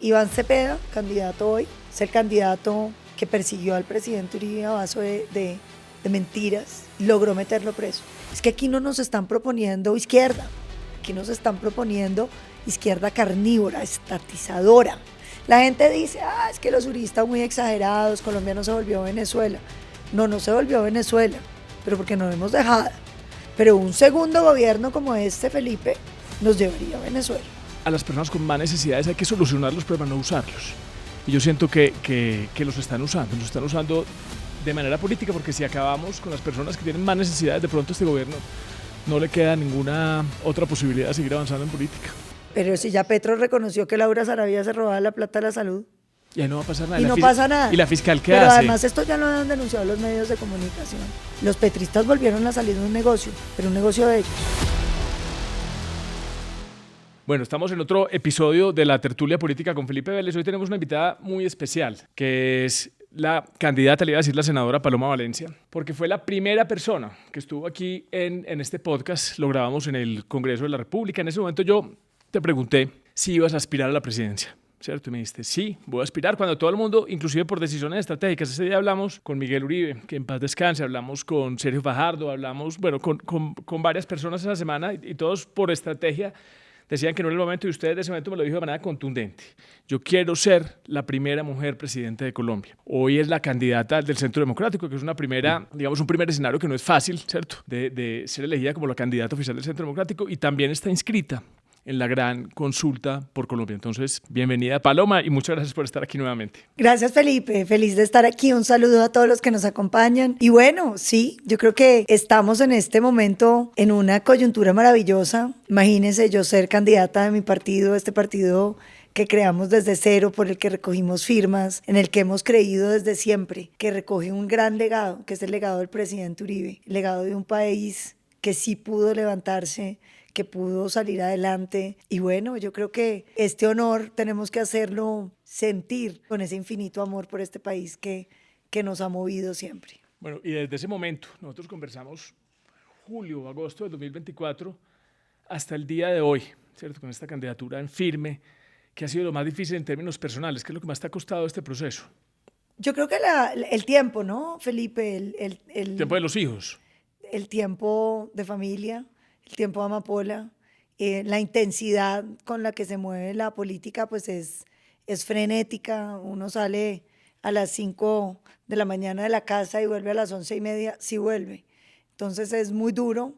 Iván Cepeda, candidato hoy, es el candidato que persiguió al presidente Uribe a base de mentiras, logró meterlo preso. Es que aquí no nos están proponiendo izquierda, aquí nos están proponiendo izquierda carnívora, estatizadora. La gente dice, es que los uristas muy exagerados, Colombia no se volvió Venezuela. No se volvió Venezuela, pero porque no hemos dejado. Pero un segundo gobierno como este, Felipe, nos llevaría a Venezuela. A las personas con más necesidades hay que solucionar los problemas, no usarlos. Y yo siento que los están usando de manera política, porque si acabamos con las personas que tienen más necesidades, de pronto este gobierno no le queda ninguna otra posibilidad de seguir avanzando en política. Pero si ya Petro reconoció que Laura Sarabia se robaba la plata de la salud. Y ahí no va a pasar nada. Y no pasa nada. ¿Y la fiscal qué hace? Pero además esto ya lo han denunciado los medios de comunicación. Los petristas volvieron a salir de un negocio, pero un negocio de ellos. Bueno, estamos en otro episodio de la tertulia política con Felipe Vélez. Hoy tenemos una invitada muy especial, que es la candidata, le iba a decir la senadora Paloma Valencia, porque fue la primera persona que estuvo aquí en este podcast. Lo grabamos en el Congreso de la República. En ese momento yo te pregunté si ibas a aspirar a la presidencia, ¿cierto? Y me dijiste, sí, voy a aspirar. Cuando todo el mundo, inclusive por decisiones estratégicas, ese día hablamos con Miguel Uribe, que en paz descanse, hablamos con Sergio Fajardo, hablamos, bueno, con varias personas esa semana y todos por estrategia decían que no era el momento, y usted de ese momento me lo dijo de manera contundente. Yo quiero ser la primera mujer presidenta de Colombia. Hoy es la candidata del Centro Democrático, que es una primera, digamos, un primer escenario que no es fácil, ¿cierto? De ser elegida como la candidata oficial del Centro Democrático, y también está inscrita en la gran consulta por Colombia. Entonces, bienvenida Paloma y muchas gracias por estar aquí nuevamente. Gracias, Felipe, feliz de estar aquí. Un saludo a todos los que nos acompañan. Y bueno, sí, yo creo que estamos en este momento en una coyuntura maravillosa. Imagínense yo ser candidata de mi partido, este partido que creamos desde cero, por el que recogimos firmas, en el que hemos creído desde siempre, que recoge un gran legado, que es el legado del presidente Uribe, el legado de un país que sí pudo levantarse, que pudo salir adelante. Y bueno, yo creo que este honor tenemos que hacerlo sentir con ese infinito amor por este país que nos ha movido siempre. Bueno, y desde ese momento, nosotros conversamos julio o agosto del 2024 hasta el día de hoy, ¿cierto? Con esta candidatura en firme, que ha sido lo más difícil en términos personales. ¿Qué es lo que más te ha costado este proceso? Yo creo que el tiempo, ¿no, Felipe? El tiempo de los hijos. El tiempo de familia, el tiempo de amapola, la intensidad con la que se mueve la política, pues es frenética. Uno sale a las 5 de la mañana de la casa y vuelve a las 11:30, sí vuelve. Entonces es muy duro,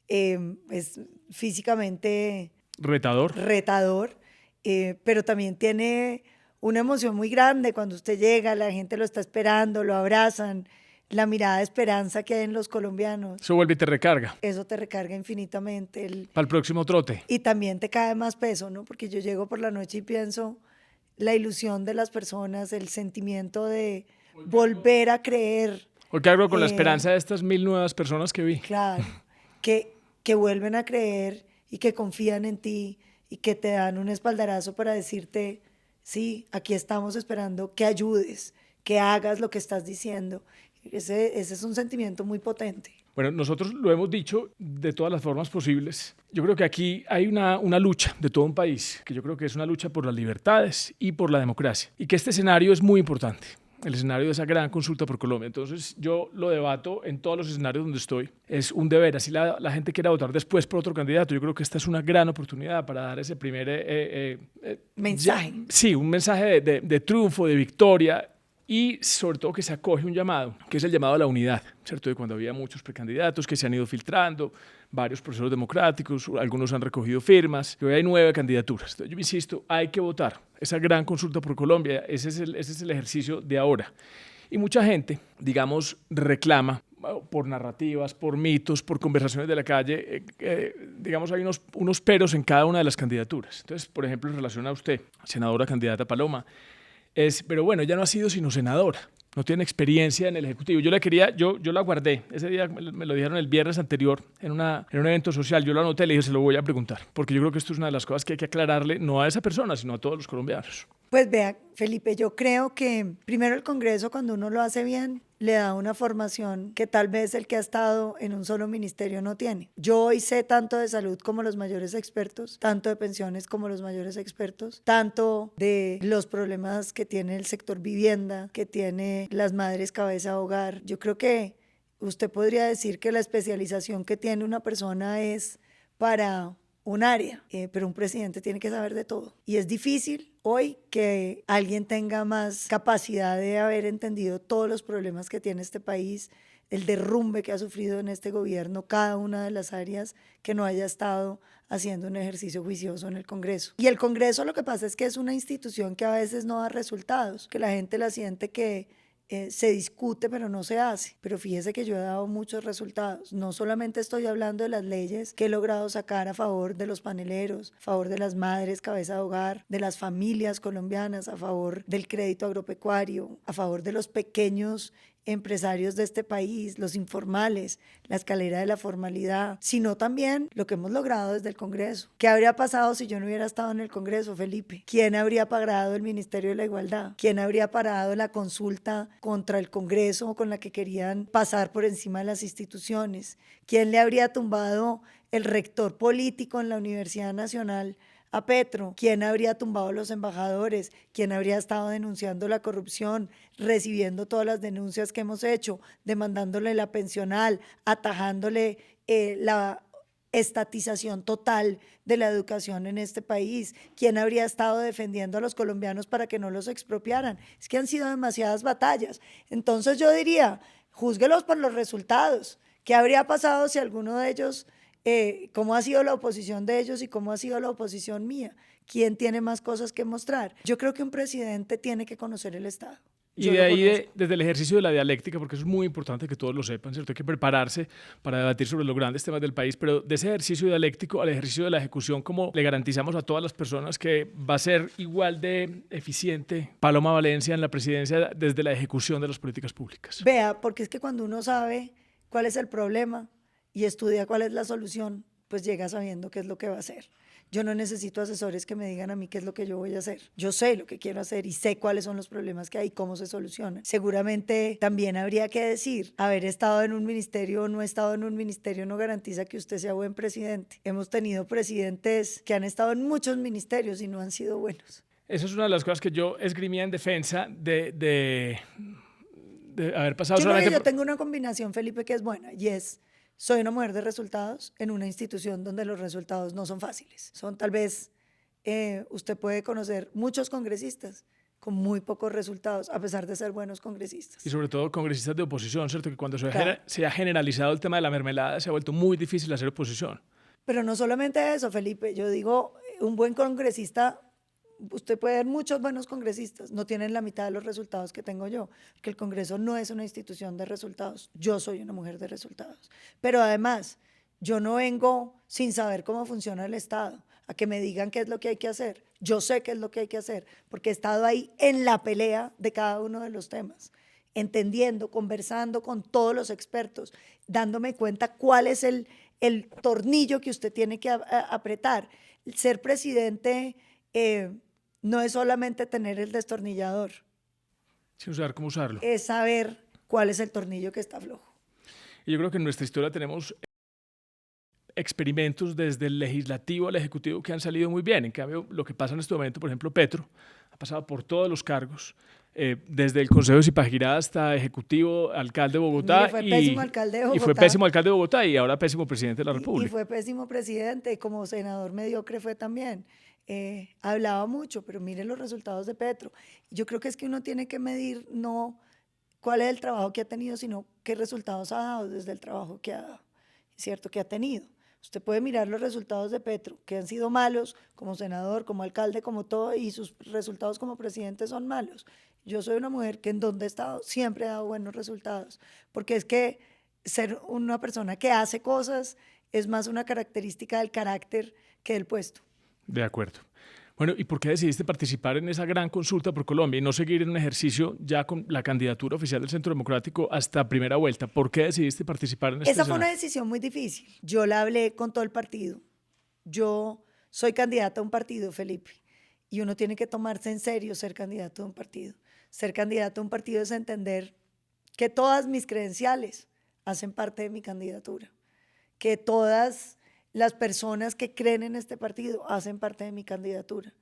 es físicamente retador, pero también tiene una emoción muy grande cuando usted llega, la gente lo está esperando, lo abrazan, la mirada de esperanza que hay en los colombianos. Eso vuelve y te recarga. Eso te recarga infinitamente. Para el próximo trote. Y también te cae más peso, ¿no? Porque yo llego por la noche y pienso la ilusión de las personas, el sentimiento de volver a creer. Hoy cargo con la esperanza de estas 1,000 nuevas personas que vi. Claro, que vuelven a creer y que confían en ti y que te dan un espaldarazo para decirte, sí, aquí estamos esperando que ayudes, que hagas lo que estás diciendo. Ese es un sentimiento muy potente. Bueno, nosotros lo hemos dicho de todas las formas posibles. Yo creo que aquí hay una lucha de todo un país, que yo creo que es una lucha por las libertades y por la democracia, y que este escenario es muy importante, el escenario de esa gran consulta por Colombia. Entonces yo lo debato en todos los escenarios donde estoy. Es un deber, así la gente quiera votar después por otro candidato. Yo creo que esta es una gran oportunidad para dar ese primer mensaje. Sí, un mensaje de triunfo, de victoria. Y sobre todo que se acoge un llamado, que es el llamado a la unidad, ¿cierto? De cuando había muchos precandidatos que se han ido filtrando, varios procesos democráticos, algunos han recogido firmas, y hoy hay 9 candidaturas. Entonces yo insisto, hay que votar. Esa gran consulta por Colombia, ese es el ejercicio de ahora. Y mucha gente, digamos, reclama por narrativas, por mitos, por conversaciones de la calle, digamos, hay unos peros en cada una de las candidaturas. Entonces, por ejemplo, en relación a usted, senadora candidata Paloma, pero bueno, ella no ha sido sino senadora, no tiene experiencia en el Ejecutivo. Yo la guardé, ese día me lo dijeron el viernes anterior en un evento social, yo lo anoté y le dije, se lo voy a preguntar, porque yo creo que esto es una de las cosas que hay que aclararle, no a esa persona, sino a todos los colombianos. Pues vea, Felipe, yo creo que primero el Congreso, cuando uno lo hace bien, le da una formación que tal vez el que ha estado en un solo ministerio no tiene. Yo hoy sé tanto de salud como los mayores expertos, tanto de pensiones como los mayores expertos, tanto de los problemas que tiene el sector vivienda, que tiene las madres cabeza de hogar. Yo creo que usted podría decir que la especialización que tiene una persona es para un área, pero un presidente tiene que saber de todo. Y es difícil hoy que alguien tenga más capacidad de haber entendido todos los problemas que tiene este país, el derrumbe que ha sufrido en este gobierno, cada una de las áreas, que no haya estado haciendo un ejercicio juicioso en el Congreso. Y el Congreso, lo que pasa es que es una institución que a veces no da resultados, que la gente la siente que se discute pero no se hace. Pero fíjese que yo he dado muchos resultados. No solamente estoy hablando de las leyes que he logrado sacar a favor de los paneleros, a favor de las madres cabeza de hogar, de las familias colombianas, a favor del crédito agropecuario, a favor de los pequeños empresarios de este país, los informales, la escalera de la formalidad, sino también lo que hemos logrado desde el Congreso. ¿Qué habría pasado si yo no hubiera estado en el Congreso, Felipe? ¿Quién habría parado el Ministerio de la Igualdad? ¿Quién habría parado la consulta contra el Congreso con la que querían pasar por encima de las instituciones? ¿Quién le habría tumbado el rector político en la Universidad Nacional a Petro? ¿Quién habría tumbado los embajadores? ¿Quién habría estado denunciando la corrupción, recibiendo todas las denuncias que hemos hecho, demandándole la pensional, atajándole la estatización total de la educación en este país? ¿Quién habría estado defendiendo a los colombianos para que no los expropiaran? Es que han sido demasiadas batallas. Entonces yo diría, júzguelos por los resultados. ¿Qué habría pasado si alguno de ellos... cómo ha sido la oposición de ellos y cómo ha sido la oposición mía? ¿Quién tiene más cosas que mostrar? Yo creo que un presidente tiene que conocer el Estado. Y de ahí, desde el ejercicio de la dialéctica, porque eso es muy importante que todos lo sepan, ¿cierto? Hay que prepararse para debatir sobre los grandes temas del país, pero de ese ejercicio dialéctico al ejercicio de la ejecución, ¿cómo le garantizamos a todas las personas que va a ser igual de eficiente Paloma Valencia en la presidencia desde la ejecución de las políticas públicas? Vea, porque es que cuando uno sabe cuál es el problema y estudia cuál es la solución, pues llega sabiendo qué es lo que va a hacer. Yo no necesito asesores que me digan a mí qué es lo que yo voy a hacer. Yo sé lo que quiero hacer y sé cuáles son los problemas que hay y cómo se solucionan. Seguramente también habría que decir, haber estado en un ministerio o no estado en un ministerio no garantiza que usted sea buen presidente. Hemos tenido presidentes que han estado en muchos ministerios y no han sido buenos. Esa es una de las cosas que yo esgrimía en defensa de haber pasado solamente... Yo tengo una combinación, Felipe, que es buena y es... Soy una mujer de resultados en una institución donde los resultados no son fáciles. Son tal vez, usted puede conocer muchos congresistas con muy pocos resultados, a pesar de ser buenos congresistas. Y sobre todo congresistas de oposición, ¿cierto? Que cuando se ha generalizado el tema de la mermelada, se ha vuelto muy difícil hacer oposición. Pero no solamente eso, Felipe. Yo digo, un buen congresista... Usted puede ver muchos buenos congresistas, no tienen la mitad de los resultados que tengo yo, porque el Congreso no es una institución de resultados. Yo soy una mujer de resultados. Pero además, yo no vengo sin saber cómo funciona el Estado, a que me digan qué es lo que hay que hacer. Yo sé qué es lo que hay que hacer, porque he estado ahí en la pelea de cada uno de los temas, entendiendo, conversando con todos los expertos, dándome cuenta cuál es el tornillo que usted tiene que apretar. Ser presidente... no es solamente tener el destornillador. Sin saber cómo usarlo. Es saber cuál es el tornillo que está flojo. Y yo creo que en nuestra historia tenemos experimentos desde el legislativo al ejecutivo que han salido muy bien. En cambio, lo que pasa en este momento, por ejemplo, Petro ha pasado por todos los cargos, desde el Consejo de Zipaquirá hasta ejecutivo, alcalde de Bogotá. Fue pésimo alcalde de Bogotá. Y fue pésimo alcalde de Bogotá y ahora pésimo presidente de la República. Y fue pésimo presidente, como senador mediocre fue también. Hablaba mucho, pero mire los resultados de Petro. Yo creo que es que uno tiene que medir no cuál es el trabajo que ha tenido, sino qué resultados ha dado desde el trabajo que ha dado, ¿cierto? Que ha tenido. Usted puede mirar los resultados de Petro, que han sido malos como senador, como alcalde, como todo, y sus resultados como presidente son malos. Yo soy una mujer que en donde he estado siempre ha dado buenos resultados, porque es que ser una persona que hace cosas es más una característica del carácter que del puesto. De acuerdo. Bueno, ¿y por qué decidiste participar en esa gran consulta por Colombia y no seguir en un ejercicio ya con la candidatura oficial del Centro Democrático hasta primera vuelta? ¿Por qué decidiste participar en este Esa fue una decisión muy difícil. Yo la hablé con todo el partido. Yo soy candidata a un partido, Felipe, y uno tiene que tomarse en serio ser candidato a un partido. Ser candidato a un partido es entender que todas mis credenciales hacen parte de mi candidatura, que todas las personas que creen en este partido hacen parte de mi candidatura,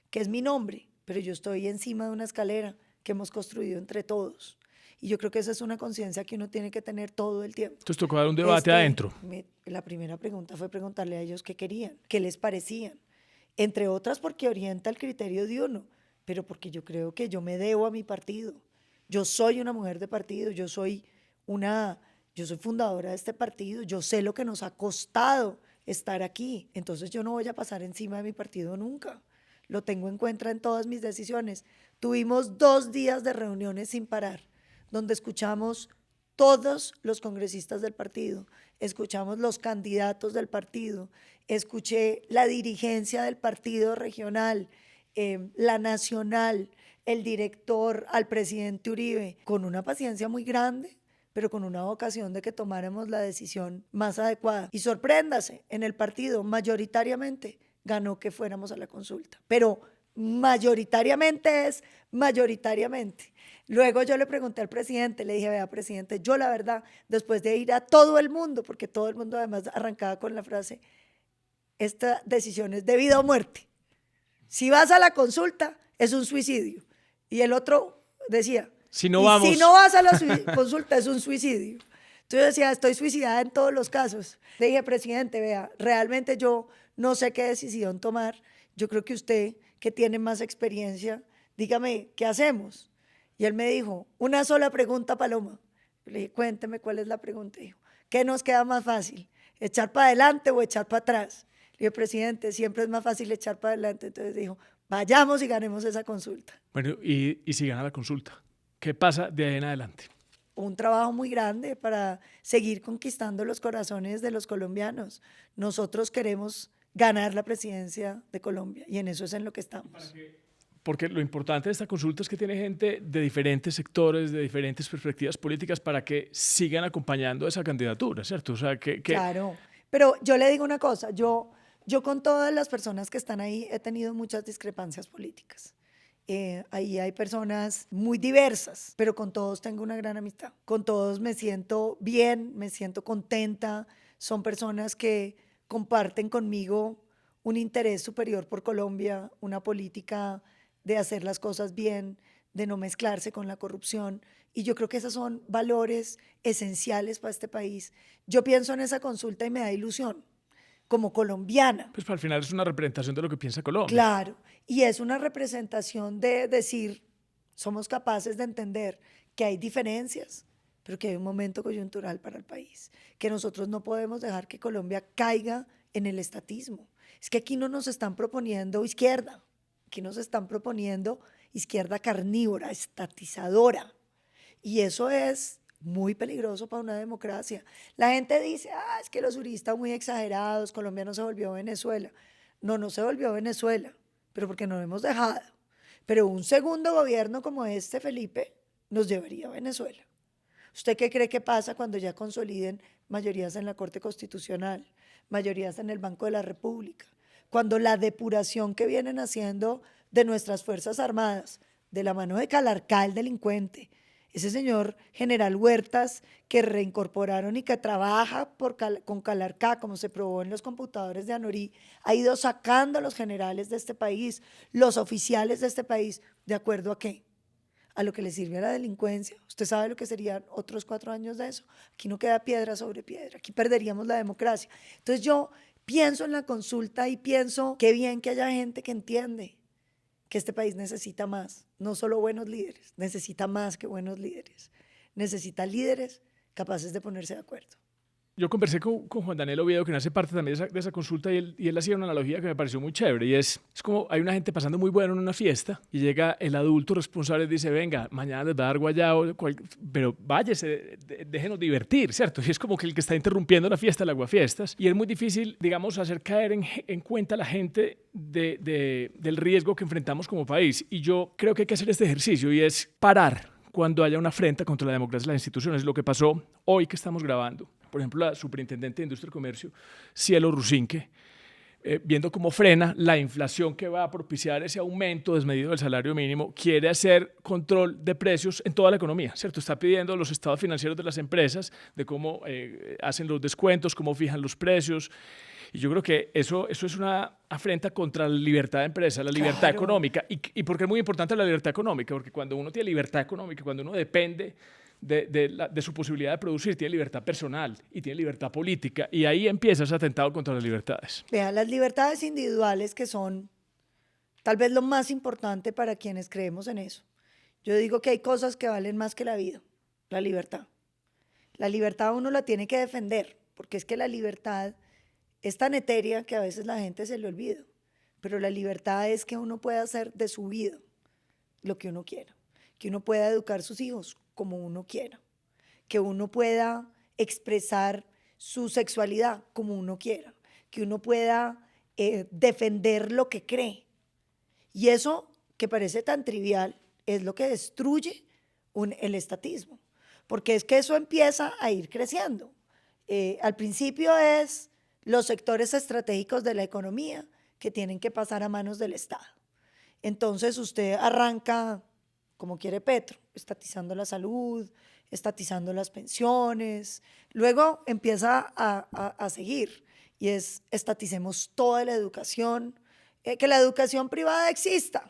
que es mi nombre, pero yo estoy encima de una escalera que hemos construido entre todos. Y yo creo que esa es una conciencia que uno tiene que tener todo el tiempo. Entonces tocó dar un debate adentro. La primera pregunta fue preguntarle a ellos qué querían, qué les parecían. Entre otras porque orienta el criterio de uno, pero porque yo creo que yo me debo a mi partido. Yo soy una mujer de partido, yo soy fundadora de este partido, yo sé lo que nos ha costado estar aquí, entonces yo no voy a pasar encima de mi partido nunca. Lo tengo en cuenta en todas mis decisiones. Tuvimos 2 días de reuniones sin parar, donde escuchamos todos los congresistas del partido, escuchamos los candidatos del partido, escuché la dirigencia del partido regional, la nacional, el director, al presidente Uribe, con una paciencia muy grande, pero con una vocación de que tomáramos la decisión más adecuada. Y sorpréndase, en el partido mayoritariamente ganó que fuéramos a la consulta, pero mayoritariamente es mayoritariamente. Luego yo le pregunté al presidente, le dije, vea, presidente, yo la verdad, después de ir a todo el mundo, porque todo el mundo además arrancaba con la frase, esta decisión es de vida o muerte. Si vas a la consulta, es un suicidio. Y el otro decía, si no vas a la consulta, es un suicidio. Entonces yo decía, estoy suicidada en todos los casos. Le dije, presidente, vea, realmente yo no sé qué decisión tomar. Yo creo que usted, que tiene más experiencia, dígame, ¿qué hacemos? Y él me dijo, una sola pregunta, Paloma. Le dije, cuénteme cuál es la pregunta. Dijo, ¿qué nos queda más fácil? ¿Echar para adelante o echar para atrás? Le dije, presidente, siempre es más fácil echar para adelante. Entonces dijo, vayamos y ganemos esa consulta. Bueno, y si gana la consulta, ¿qué pasa de ahí en adelante? Un trabajo muy grande para seguir conquistando los corazones de los colombianos. Nosotros queremos ganar la presidencia de Colombia y en eso es en lo que estamos. Porque lo importante de esta consulta es que tiene gente de diferentes sectores, de diferentes perspectivas políticas para que sigan acompañando esa candidatura, ¿cierto? O sea, Claro, pero yo le digo una cosa, yo con todas las personas que están ahí he tenido muchas discrepancias políticas. Ahí hay personas muy diversas, pero con todos tengo una gran amistad. Con todos me siento bien, me siento contenta. Son personas que comparten conmigo un interés superior por Colombia, una política de hacer las cosas bien, de no mezclarse con la corrupción. Y yo creo que esos son valores esenciales para este país. Yo pienso en esa consulta y me da ilusión, como colombiana. Pues al final es una representación de lo que piensa Colombia. Claro, y es una representación de decir, somos capaces de entender que hay diferencias, pero que hay un momento coyuntural para el país, que nosotros no podemos dejar que Colombia caiga en el estatismo. Es que aquí no nos están proponiendo izquierda, aquí nos están proponiendo izquierda carnívora, estatizadora, y eso es muy peligroso para una democracia. La gente dice, es que los uristas muy exagerados, Colombia no se volvió Venezuela. No se volvió Venezuela, pero porque no lo hemos dejado. Pero un segundo gobierno como este, Felipe, nos llevaría a Venezuela. ¿Usted qué cree que pasa cuando ya consoliden mayorías en la Corte Constitucional, mayorías en el Banco de la República? Cuando la depuración que vienen haciendo de nuestras Fuerzas Armadas, de la mano de Calarcá, el delincuente, ese señor general Huertas que reincorporaron y que trabaja con Calarcá, como se probó en los computadores de Anorí, ha ido sacando a los generales de este país, los oficiales de este país, ¿de acuerdo a qué? A lo que le sirve a la delincuencia. ¿Usted sabe lo que serían otros 4 años de eso? Aquí no queda piedra sobre piedra, aquí perderíamos la democracia. Entonces yo pienso en la consulta y pienso, qué bien que haya gente que entiende que este país necesita más, no solo buenos líderes, necesita más que buenos líderes, necesita líderes capaces de ponerse de acuerdo. Yo conversé con Juan Daniel Oviedo, que hace parte también de esa consulta, y él hacía una analogía que me pareció muy chévere, y es como hay una gente pasando muy bueno en una fiesta, y llega el adulto responsable y dice, venga, mañana les va a dar guayao, pero váyase, déjenos divertir, ¿cierto? Y es como que el que está interrumpiendo la fiesta, el aguafiestas, y es muy difícil, digamos, hacer caer en cuenta a la gente del riesgo que enfrentamos como país. Y yo creo que hay que hacer este ejercicio, y es parar cuando haya una afrenta contra la democracia y las instituciones. Lo que pasó hoy que estamos grabando. Por ejemplo, la superintendente de Industria y Comercio, Cielo Rusinque, viendo cómo frena la inflación que va a propiciar ese aumento desmedido del salario mínimo, quiere hacer control de precios en toda la economía, ¿cierto? Está pidiendo los estados financieros de las empresas, de cómo hacen los descuentos, cómo fijan los precios. Y yo creo que eso es una afrenta contra la libertad de empresa, la libertad económica. ¿Y por qué es muy importante la libertad económica? Porque cuando uno tiene libertad económica, cuando uno depende de su posibilidad de producir, tiene libertad personal y tiene libertad política, y ahí empieza ese atentado contra las libertades. Vean, las libertades individuales, que son tal vez lo más importante para quienes creemos en eso. Yo digo que hay cosas que valen más que la vida, la libertad. La libertad uno la tiene que defender, porque es que la libertad es tan etérea que a veces la gente se le olvida, pero la libertad es que uno pueda hacer de su vida lo que uno quiera, que uno pueda educar a sus hijos como uno quiera, que uno pueda expresar su sexualidad como uno quiera, que uno pueda defender lo que cree. Y eso, que parece tan trivial, es lo que destruye el estatismo, porque es que eso empieza a ir creciendo. Al principio es los sectores estratégicos de la economía que tienen que pasar a manos del Estado. Entonces usted arranca, como quiere Petro, estatizando la salud, estatizando las pensiones, luego empieza a seguir, y es estaticemos toda la educación, que la educación privada exista,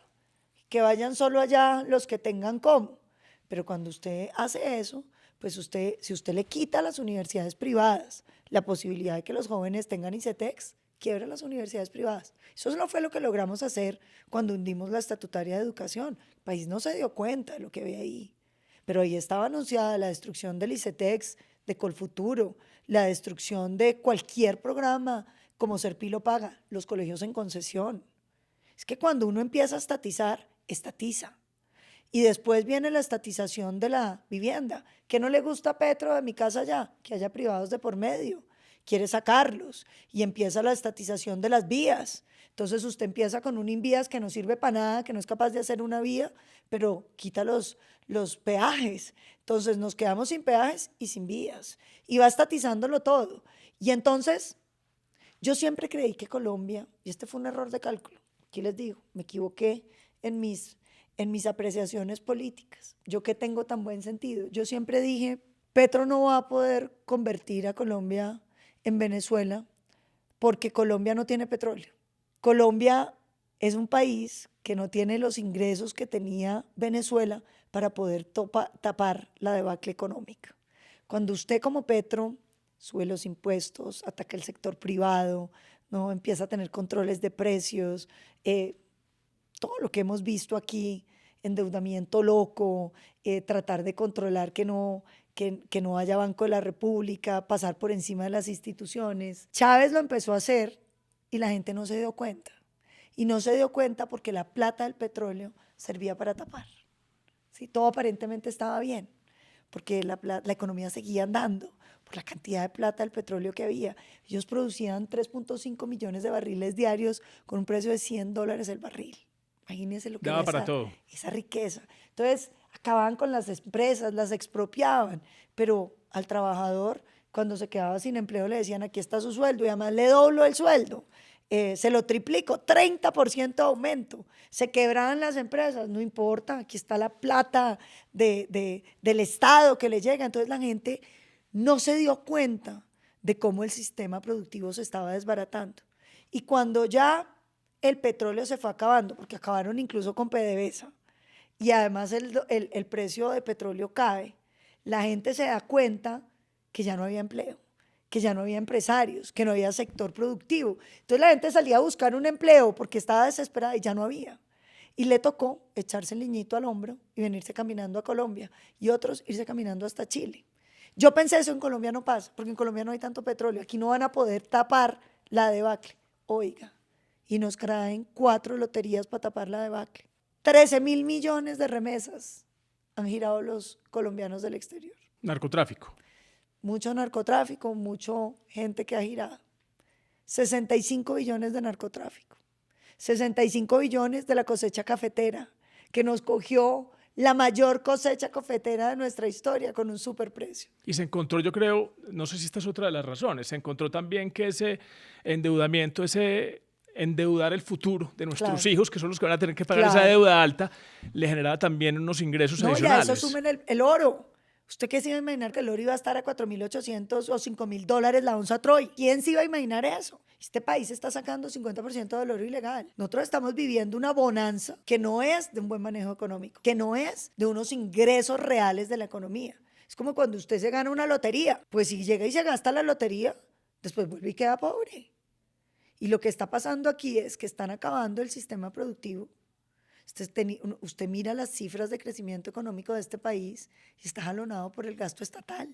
que vayan solo allá los que tengan cómo. Pero cuando usted hace eso, pues si usted le quita a las universidades privadas la posibilidad de que los jóvenes tengan ICETEX, quiebra las universidades privadas. Eso no fue lo que logramos hacer cuando hundimos la estatutaria de educación. El país no se dio cuenta de lo que ve ahí, pero ahí estaba anunciada la destrucción del ICETEX, de Colfuturo, la destrucción de cualquier programa como Serpilo Paga, los colegios en concesión. Es que cuando uno empieza a estatizar, estatiza. Y después viene la estatización de la vivienda. ¿Qué no le gusta a Petro de mi casa ya? Que haya privados de por medio. Quiere sacarlos. Y empieza la estatización de las vías. Entonces usted empieza con un Invías que no sirve para nada, que no es capaz de hacer una vía, pero quita los peajes. Entonces nos quedamos sin peajes y sin vías. Y va estatizándolo todo. Y entonces yo siempre creí que Colombia, y este fue un error de cálculo, aquí les digo, me equivoqué en mis apreciaciones políticas. Yo que tengo tan buen sentido. Yo siempre dije, Petro no va a poder convertir a Colombia en Venezuela porque Colombia no tiene petróleo. Colombia es un país que no tiene los ingresos que tenía Venezuela para poder tapar la debacle económica. Cuando usted como Petro sube los impuestos, ataca el sector privado, ¿no? Empieza a tener controles de precios, todo lo que hemos visto aquí, endeudamiento loco, tratar de controlar que no haya Banco de la República, pasar por encima de las instituciones. Chávez lo empezó a hacer y la gente no se dio cuenta. Y no se dio cuenta porque la plata del petróleo servía para tapar. ¿Sí? Todo aparentemente estaba bien, porque la economía seguía andando por la cantidad de plata del petróleo que había. Ellos producían 3.5 millones de barriles diarios con un precio de $100 el barril. Imagínense lo que daba era para todo. Esa riqueza. Entonces, acababan con las empresas, las expropiaban, pero al trabajador, cuando se quedaba sin empleo, le decían, aquí está su sueldo, y además le doblo el sueldo, se lo triplico, 30% de aumento. Se quebraban las empresas, no importa, aquí está la plata del Estado que le llega. Entonces la gente no se dio cuenta de cómo el sistema productivo se estaba desbaratando. Y cuando ya el petróleo se fue acabando, porque acabaron incluso con PDVSA, y además el precio de petróleo cae, la gente se da cuenta que ya no había empleo, que ya no había empresarios, que no había sector productivo. Entonces la gente salía a buscar un empleo porque estaba desesperada y ya no había. Y le tocó echarse el niñito al hombro y venirse caminando a Colombia, y otros irse caminando hasta Chile. Yo pensé, eso en Colombia no pasa, porque en Colombia no hay tanto petróleo, aquí no van a poder tapar la debacle. Oiga, y nos traen 4 loterías para tapar la debacle. 13.000 millones de remesas han girado los colombianos del exterior. Narcotráfico. Mucho narcotráfico, mucho gente que ha girado. 65 billones de narcotráfico. 65 billones de la cosecha cafetera, que nos cogió la mayor cosecha cafetera de nuestra historia con un superprecio. Y se encontró, yo creo, no sé si esta es otra de las razones, se encontró también que ese endeudamiento, ese endeudar el futuro de nuestros Claro. hijos, que son los que van a tener que pagar Claro. esa deuda alta, le generaba también unos ingresos No, y a adicionales. eso sumen el oro. ¿Usted qué se iba a imaginar que el oro iba a estar a 4.800 o $5.000 la onza Troy? ¿Quién se iba a imaginar eso? Este país está sacando 50% del oro ilegal. Nosotros estamos viviendo una bonanza que no es de un buen manejo económico, que no es de unos ingresos reales de la economía. Es como cuando usted se gana una lotería. Pues si llega y se gasta la lotería, después vuelve y queda pobre. Y lo que está pasando aquí es que están acabando el sistema productivo. Usted mira las cifras de crecimiento económico de este país y está jalonado por el gasto estatal.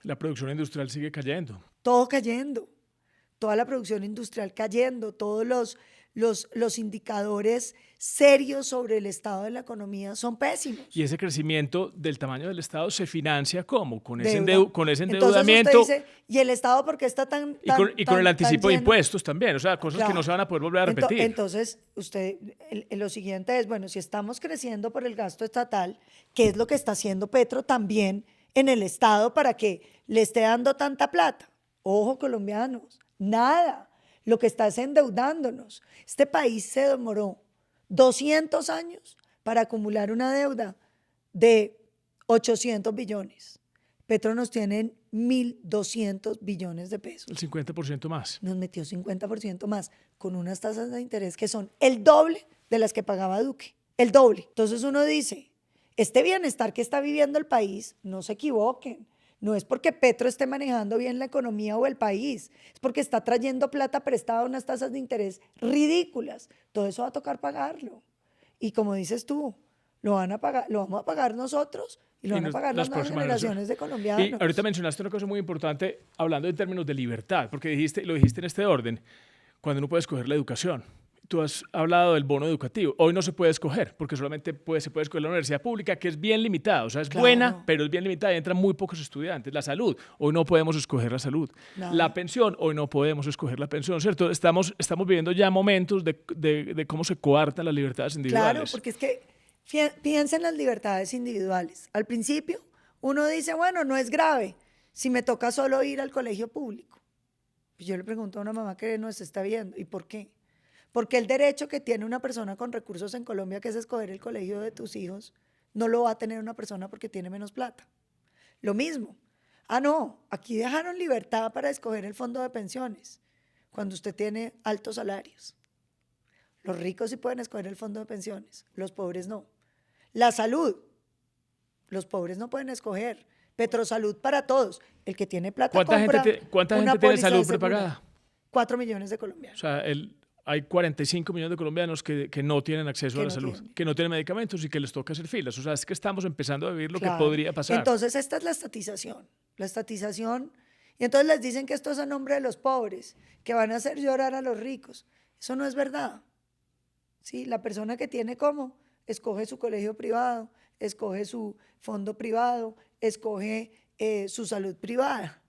La producción industrial sigue cayendo. Todo cayendo, toda la producción industrial cayendo, todos los indicadores serios sobre el estado de la economía son pésimos. Y ese crecimiento del tamaño del Estado se financia ¿cómo? Con ese, Deuda. con ese Entonces endeudamiento usted dice, ¿y el Estado por qué está tan y con el anticipo de lleno? impuestos también. O sea, cosas que Claro. no se van a poder volver a repetir. Entonces, lo siguiente es, bueno, si estamos creciendo por el gasto estatal, ¿qué es lo que está haciendo Petro también en el Estado para que le esté dando tanta plata? Ojo, colombianos, nada. Lo que está es endeudándonos. Este país se demoró 200 años para acumular una deuda de 800 billones. Petro nos tiene en 1.200 billones de pesos. El 50% más. Nos metió 50% más con unas tasas de interés que son el doble de las que pagaba Duque. El doble. Entonces uno dice, este bienestar que está viviendo el país, no se equivoquen. No es porque Petro esté manejando bien la economía o el país, es porque está trayendo plata prestada a unas tasas de interés ridículas. Todo eso va a tocar pagarlo. Y como dices tú, lo vamos a pagar nosotros y lo van a pagar las nuevas generaciones de colombianos. Y ahorita mencionaste una cosa muy importante hablando en términos de libertad, porque lo dijiste en este orden, cuando uno puede escoger la educación. Tú has hablado del bono educativo. Hoy no se puede escoger, porque solamente se puede escoger la universidad pública, que es bien limitada. O sea, es Claro. buena, pero es bien limitada y entran muy pocos estudiantes. La salud, hoy no podemos escoger la salud. No. La pensión, hoy no podemos escoger la pensión, ¿cierto? Estamos viviendo ya momentos de cómo se coartan las libertades individuales. Claro, porque es que piensa en las libertades individuales. Al principio, uno dice, bueno, no es grave si me toca solo ir al colegio público. Pues yo le pregunto a una mamá que nos está viendo, ¿y por qué? Porque el derecho que tiene una persona con recursos en Colombia, que es escoger el colegio de tus hijos, no lo va a tener una persona porque tiene menos plata. Lo mismo. Ah, no, aquí dejaron libertad para escoger el fondo de pensiones cuando usted tiene altos salarios. Los ricos sí pueden escoger el fondo de pensiones, los pobres no. La salud, los pobres no pueden escoger. Petrosalud para todos. El que tiene plata ¿Cuánta compra gente una tiene póliza salud de seguro. prepagada? 4 millones de colombianos. O sea, hay 45 millones de colombianos que no tienen acceso a la salud, que no tienen medicamentos y que les toca hacer filas. O sea, es que estamos empezando a vivir lo que podría pasar. Entonces, esta es la estatización. La estatización. Y entonces les dicen que esto es a nombre de los pobres, que van a hacer llorar a los ricos. Eso no es verdad. ¿Sí? La persona que tiene cómo, escoge su colegio privado, escoge su fondo privado, escoge su salud privada.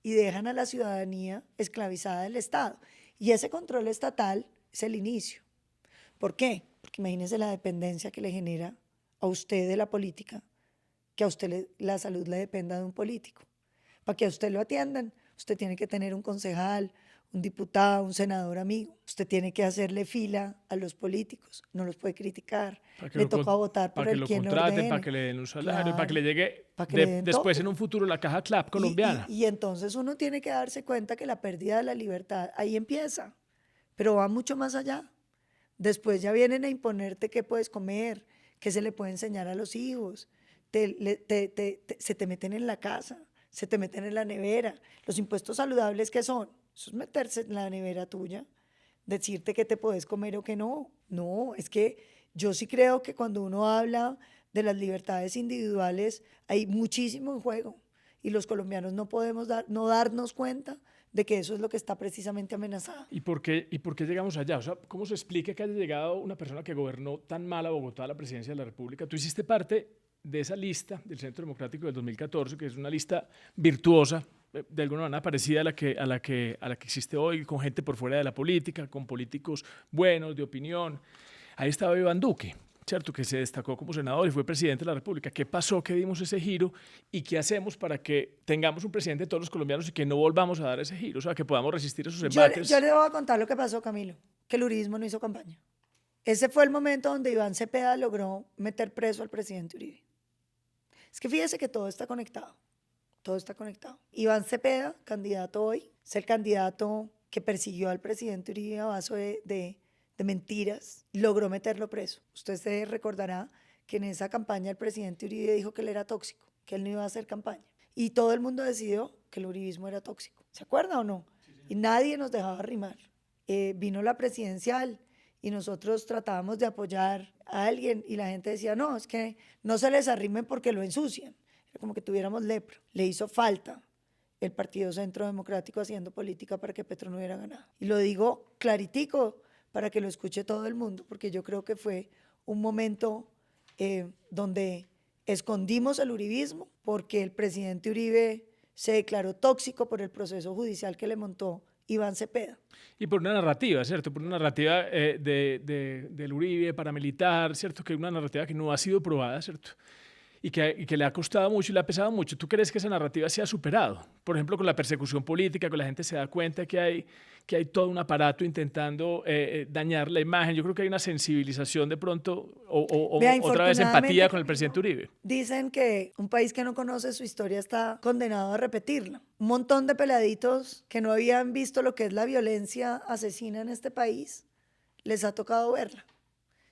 Y dejan a la ciudadanía esclavizada del Estado. Y ese control estatal es el inicio. ¿Por qué? Porque imagínese la dependencia que le genera a usted de la política, que a usted la salud le dependa de un político. Para que a usted lo atiendan, usted tiene que tener un concejal, un diputado, un senador amigo. Usted tiene que hacerle fila a los políticos, no los puede criticar. Le toca votar por el quien lo ordene. Para que lo contraten, para que le den un salario, Claro, para que le llegue después en un futuro la caja CLAP colombiana. Y entonces uno tiene que darse cuenta que la pérdida de la libertad ahí empieza, pero va mucho más allá. Después ya vienen a imponerte qué puedes comer, qué se le puede enseñar a los hijos, se te meten en la casa, se te meten en la nevera. Los impuestos saludables, ¿qué son? Eso es meterse en la nevera tuya, decirte qué te puedes comer o qué no. No, es que yo sí creo que cuando uno habla de las libertades individuales hay muchísimo en juego y los colombianos no podemos no darnos cuenta de que eso es lo que está precisamente amenazado. ¿Y por qué llegamos allá? O sea, ¿cómo se explica que haya llegado una persona que gobernó tan mal a Bogotá a la presidencia de la República? Tú hiciste parte de esa lista del Centro Democrático del 2014, que es una lista virtuosa, de alguna manera parecida a la que existe hoy, con gente por fuera de la política, con políticos buenos, de opinión. Ahí estaba Iván Duque, ¿cierto? Que se destacó como senador y fue presidente de la República. ¿Qué pasó? ¿Qué dimos ese giro? ¿Y qué hacemos para que tengamos un presidente de todos los colombianos y que no volvamos a dar ese giro? O sea, que podamos resistir esos embates. Yo le voy a contar lo que pasó, Camilo, que el uribismo no hizo campaña. Ese fue el momento donde Iván Cepeda logró meter preso al presidente Uribe. Es que fíjese que todo está conectado. Todo está conectado. Iván Cepeda, candidato hoy, es el candidato que persiguió al presidente Uribe a base de mentiras, logró meterlo preso. Usted se recordará que en esa campaña el presidente Uribe dijo que él era tóxico, que él no iba a hacer campaña. Y todo el mundo decidió que el uribismo era tóxico. ¿Se acuerda o no? Sí, y nadie nos dejaba rimar. Vino la presidencial y nosotros tratábamos de apoyar a alguien y la gente decía, no, es que no se les arrimen porque lo ensucian. Era como que tuviéramos lepra. Le hizo falta el Partido Centro Democrático haciendo política para que Petro no hubiera ganado. Y lo digo claritico para que lo escuche todo el mundo, porque yo creo que fue un momento donde escondimos el uribismo, porque el presidente Uribe se declaró tóxico por el proceso judicial que le montó Iván Cepeda. Y por una narrativa, ¿cierto? Por una narrativa del Uribe paramilitar, ¿cierto? Que es una narrativa que no ha sido probada, ¿cierto? Y que le ha costado mucho y le ha pesado mucho. ¿Tú crees que esa narrativa se ha superado? Por ejemplo, con la persecución política, con la gente se da cuenta que hay todo un aparato intentando dañar la imagen. Yo creo que hay una sensibilización de pronto o otra vez empatía con el presidente Uribe. Dicen que un país que no conoce su historia está condenado a repetirla. Un montón de peladitos que no habían visto lo que es la violencia asesina en este país, les ha tocado verla.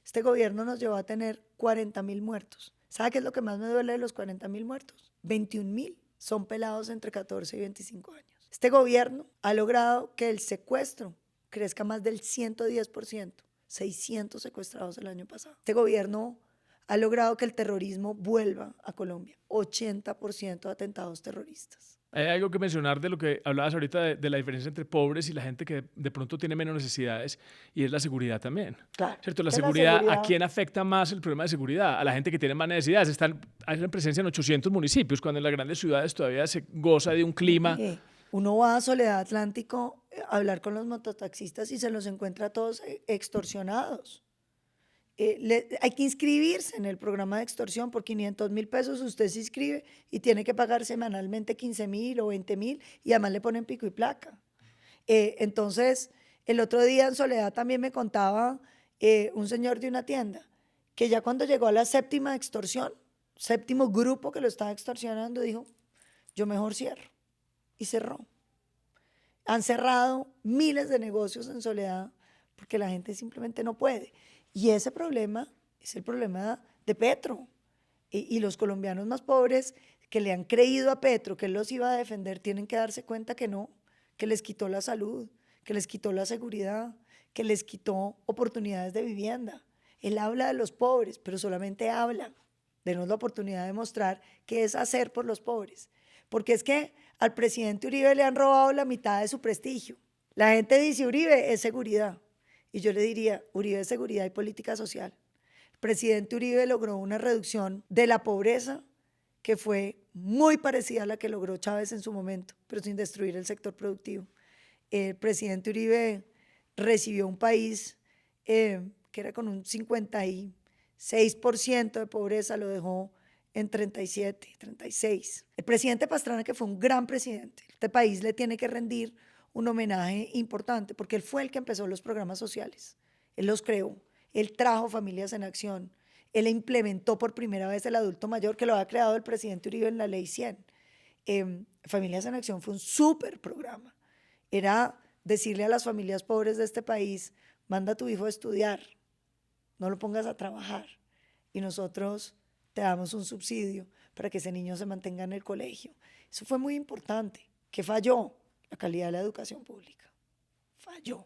Este gobierno nos llevó a tener 40.000 muertos. ¿Sabe qué es lo que más me duele de los 40.000 muertos? 21.000 son pelados entre 14 y 25 años. Este gobierno ha logrado que el secuestro crezca más del 110%, 600 secuestrados el año pasado. Este gobierno ha logrado que el terrorismo vuelva a Colombia, 80% de atentados terroristas. Hay algo que mencionar de lo que hablabas ahorita de la diferencia entre pobres y la gente que de pronto tiene menos necesidades, y es la seguridad también. Claro. ¿Cierto? La seguridad, ¿a quién afecta más el problema de seguridad? A la gente que tiene más necesidades. Hay presencia en 800 municipios, cuando en las grandes ciudades todavía se goza de un clima. Uno va a Soledad Atlántico a hablar con los mototaxistas y se los encuentra todos extorsionados. Hay que inscribirse en el programa de extorsión. Por 500.000 pesos usted se inscribe y tiene que pagar semanalmente 15.000 o 20.000 y además le ponen pico y placa. Entonces, el otro día en Soledad también me contaba un señor de una tienda que ya cuando llegó a la séptima extorsión, séptimo grupo que lo estaba extorsionando, dijo, yo mejor cierro. Y cerró. Han cerrado miles de negocios en Soledad porque la gente simplemente no puede. Y ese problema es el problema de Petro. Y los colombianos más pobres que le han creído a Petro que él los iba a defender tienen que darse cuenta que no, que les quitó la salud, que les quitó la seguridad, que les quitó oportunidades de vivienda. Él habla de los pobres, pero solamente habla. Denos la oportunidad de mostrar qué es hacer por los pobres. Porque es que al presidente Uribe le han robado la mitad de su prestigio. La gente dice Uribe es seguridad. Y yo le diría, Uribe es seguridad y política social. El presidente Uribe logró una reducción de la pobreza que fue muy parecida a la que logró Chávez en su momento, pero sin destruir el sector productivo. El presidente Uribe recibió un país que era con un 56% de pobreza, lo dejó en 37, 36. El presidente Pastrana, que fue un gran presidente, este país le tiene que rendir un homenaje importante, porque él fue el que empezó los programas sociales, él los creó, él trajo Familias en Acción, él implementó por primera vez el adulto mayor, que lo había creado el presidente Uribe en la Ley 100. Familias en Acción fue un súper programa, era decirle a las familias pobres de este país, manda a tu hijo a estudiar, no lo pongas a trabajar, y nosotros te damos un subsidio para que ese niño se mantenga en el colegio. Eso fue muy importante. ¿Qué falló? La calidad de la educación pública. Falló.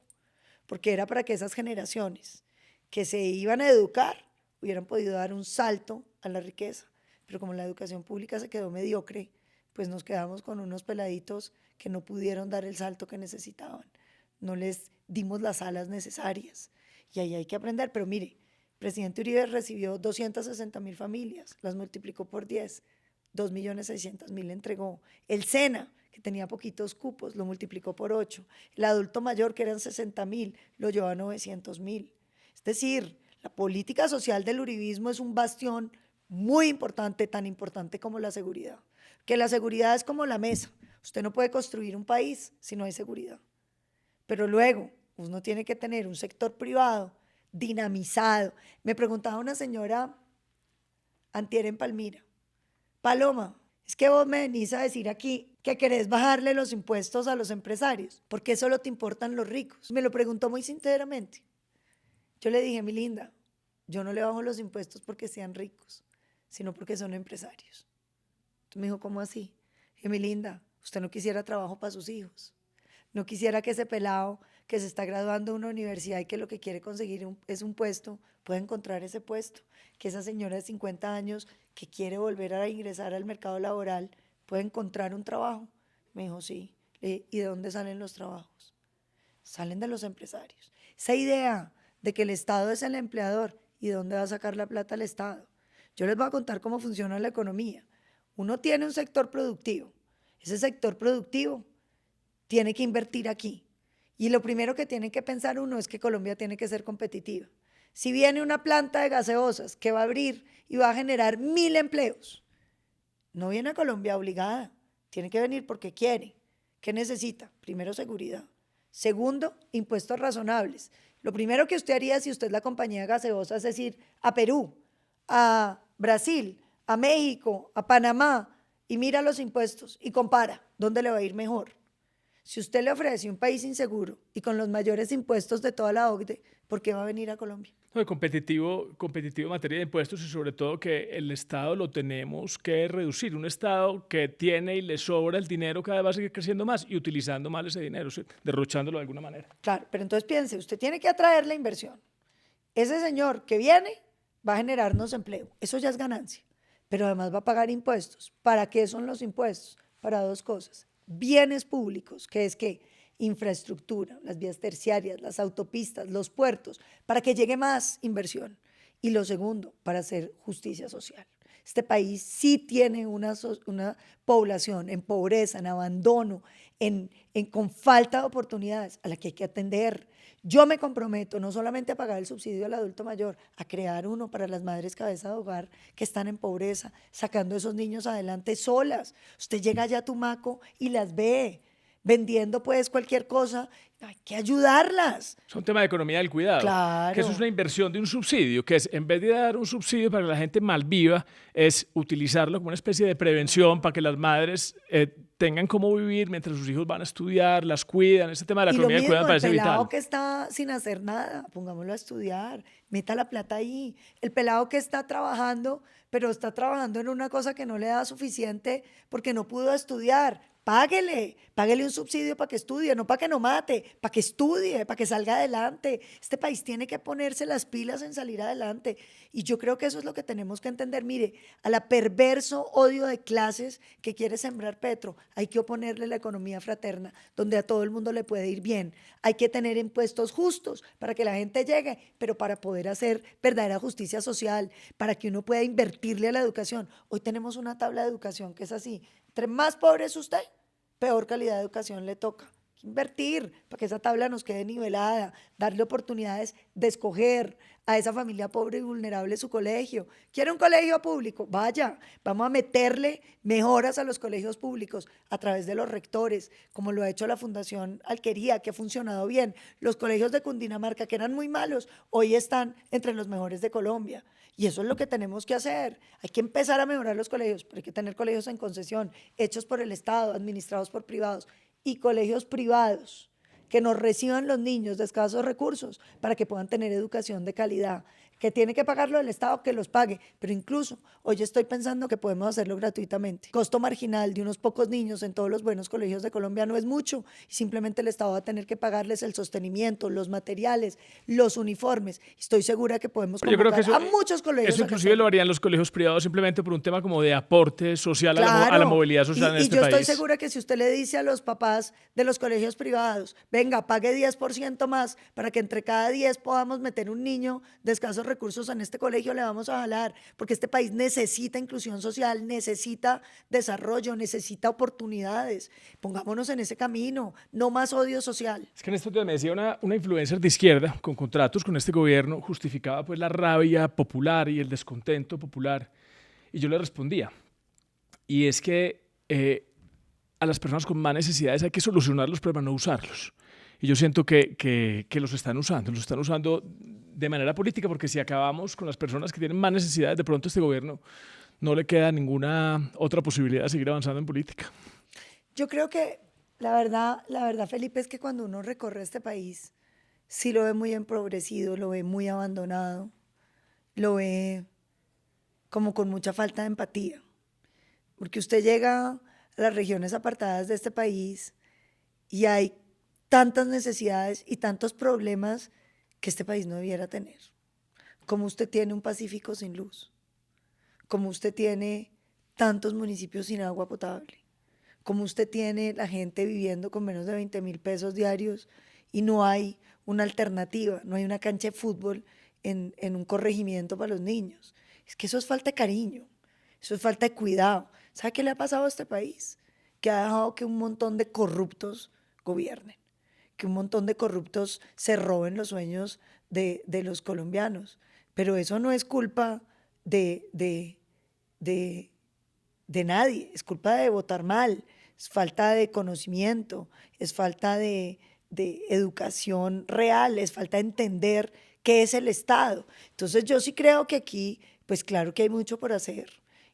Porque era para que esas generaciones que se iban a educar hubieran podido dar un salto a la riqueza. Pero como la educación pública se quedó mediocre, pues nos quedamos con unos peladitos que no pudieron dar el salto que necesitaban. No les dimos las alas necesarias. Y ahí hay que aprender. Pero mire, el presidente Uribe recibió 260.000 familias, las multiplicó por 10, 2.600.000 entregó. El SENA, que tenía poquitos cupos, lo multiplicó por 8. El adulto mayor, que eran 60.000, lo llevó a 900.000. Es decir, La política social del uribismo es un bastión muy importante, tan importante como la seguridad. Que la seguridad es como la mesa. Usted no puede construir un país si no hay seguridad. Pero luego uno tiene que tener un sector privado dinamizado. Me preguntaba una señora antier en Palmira: Paloma, es que vos me venís a decir aquí que querés bajarle los impuestos a los empresarios, porque solo te importan los ricos. Me lo preguntó muy sinceramente. Yo le dije: mi linda, yo no le bajo los impuestos porque sean ricos, sino porque son empresarios. Entonces me dijo: ¿cómo así? Dije: mi linda, usted no quisiera trabajo para sus hijos. No quisiera que ese pelado que se está graduando de una universidad y que lo que quiere conseguir es un puesto, pueda encontrar ese puesto. Que esa señora de 50 años que quiere volver a ingresar al mercado laboral pueda encontrar un trabajo. Me dijo: sí. ¿Y de dónde salen los trabajos? Salen de los empresarios. Esa idea de que el Estado es el empleador y de dónde va a sacar la plata el Estado. Yo les voy a contar cómo funciona la economía. Uno tiene un sector productivo. Ese sector productivo tiene que invertir aquí. Y lo primero que tiene que pensar uno es que Colombia tiene que ser competitiva. Si viene una planta de gaseosas que va a abrir y va a generar 1.000 empleos, no viene a Colombia obligada, tiene que venir porque quiere. ¿Qué necesita? Primero, seguridad. Segundo, impuestos razonables. Lo primero que usted haría si usted es la compañía de gaseosas es ir a Perú, a Brasil, a México, a Panamá y mira los impuestos y compara dónde le va a ir mejor. Si usted le ofrece un país inseguro y con los mayores impuestos de toda la OCDE, ¿por qué va a venir a Colombia? No, competitivo en materia de impuestos y sobre todo que el Estado lo tenemos que reducir. Un Estado que tiene y le sobra el dinero cada vez va a seguir creciendo más y utilizando mal ese dinero, ¿sí? Derrochándolo de alguna manera. Claro, pero entonces piense, usted tiene que atraer la inversión. Ese señor que viene va a generarnos empleo, eso ya es ganancia, pero además va a pagar impuestos. ¿Para qué son los impuestos? Para dos cosas: bienes públicos, que es que infraestructura, las vías terciarias, las autopistas, los puertos, para que llegue más inversión. Y lo segundo, para hacer justicia social. Este país sí tiene una población en pobreza, en abandono, con falta de oportunidades a la que hay que atender. Yo me comprometo no solamente a pagar el subsidio al adulto mayor, a crear uno para las madres cabeza de hogar que están en pobreza, sacando a esos niños adelante solas. Usted llega allá a Tumaco y las ve vendiendo pues cualquier cosa, hay que ayudarlas. Es un tema de economía del cuidado. Claro. Que eso es una inversión de un subsidio, que es, en vez de dar un subsidio para que la gente malviva, es utilizarlo como una especie de prevención para que las madres tengan cómo vivir mientras sus hijos van a estudiar, las cuidan. Ese tema de la economía del cuidado me parece vital. El pelado que está sin hacer nada, pongámoslo a estudiar, meta la plata ahí. El pelado que está trabajando, pero está trabajando en una cosa que no le da suficiente porque no pudo estudiar. Páguele un subsidio para que estudie, no para que no mate, para que estudie, para que salga adelante. Este país tiene que ponerse las pilas en salir adelante. Y yo creo que eso es lo que tenemos que entender. Mire, a la perverso odio de clases que quiere sembrar Petro, hay que oponerle la economía fraterna, donde a todo el mundo le puede ir bien. Hay que tener impuestos justos para que la gente llegue, pero para poder hacer verdadera justicia social, para que uno pueda invertirle a la educación. Hoy tenemos una tabla de educación que es así: entre más pobre es usted, peor calidad de educación le toca. Hay que invertir para que esa tabla nos quede nivelada, darle oportunidades de escoger a esa familia pobre y vulnerable su colegio. ¿Quiere un colegio público? Vaya, vamos a meterle mejoras a los colegios públicos a través de los rectores, como lo ha hecho la Fundación Alquería, que ha funcionado bien. Los colegios de Cundinamarca, que eran muy malos, hoy están entre los mejores de Colombia. Y eso es lo que tenemos que hacer. Hay que empezar a mejorar los colegios, pero hay que tener colegios en concesión, hechos por el Estado, administrados por privados, y colegios privados que nos reciban los niños de escasos recursos para que puedan tener educación de calidad. Que tiene que pagarlo el Estado, que los pague, pero incluso hoy estoy pensando que podemos hacerlo gratuitamente. Costo marginal de unos pocos niños en todos los buenos colegios de Colombia no es mucho, y simplemente el Estado va a tener que pagarles el sostenimiento, los materiales, los uniformes. Estoy segura que podemos convocar a muchos colegios. Eso inclusive lo harían los colegios privados simplemente por un tema como de aporte social, claro, a la movilidad social en este país. Y yo estoy segura que si usted le dice a los papás de los colegios privados, venga, pague 10% más para que entre cada 10 podamos meter un niño de escasos recursos, recursos en este colegio, le vamos a jalar, porque este país necesita inclusión social, necesita desarrollo, necesita oportunidades. Pongámonos en ese camino, no más odio social. Es que en estos días me decía una influencer de izquierda con contratos con este gobierno, justificaba pues la rabia popular y el descontento popular. Y yo le respondía, y es que a las personas con más necesidades hay que solucionar los problemas, no usarlos. Y yo siento que los están usando de manera política, porque si acabamos con las personas que tienen más necesidades, de pronto a este gobierno no le queda ninguna otra posibilidad de seguir avanzando en política. Yo creo que la verdad, Felipe, es que cuando uno recorre este país, sí lo ve muy empobrecido, lo ve muy abandonado, lo ve como con mucha falta de empatía. Porque usted llega a las regiones apartadas de este país y hay tantas necesidades y tantos problemas que este país no debiera tener. Como usted tiene un Pacífico sin luz, como usted tiene tantos municipios sin agua potable, como usted tiene la gente viviendo con menos de 20.000 pesos diarios y no hay una alternativa, no hay una cancha de fútbol en un corregimiento para los niños. Es que eso es falta de cariño, eso es falta de cuidado. ¿Sabe qué le ha pasado a este país? Que ha dejado que un montón de corruptos gobiernen, que un montón de corruptos se roben los sueños de los colombianos. Pero eso no es culpa de nadie, es culpa de votar mal, es falta de conocimiento, es falta de educación real, es falta de entender qué es el Estado. Entonces yo sí creo que aquí, pues claro que hay mucho por hacer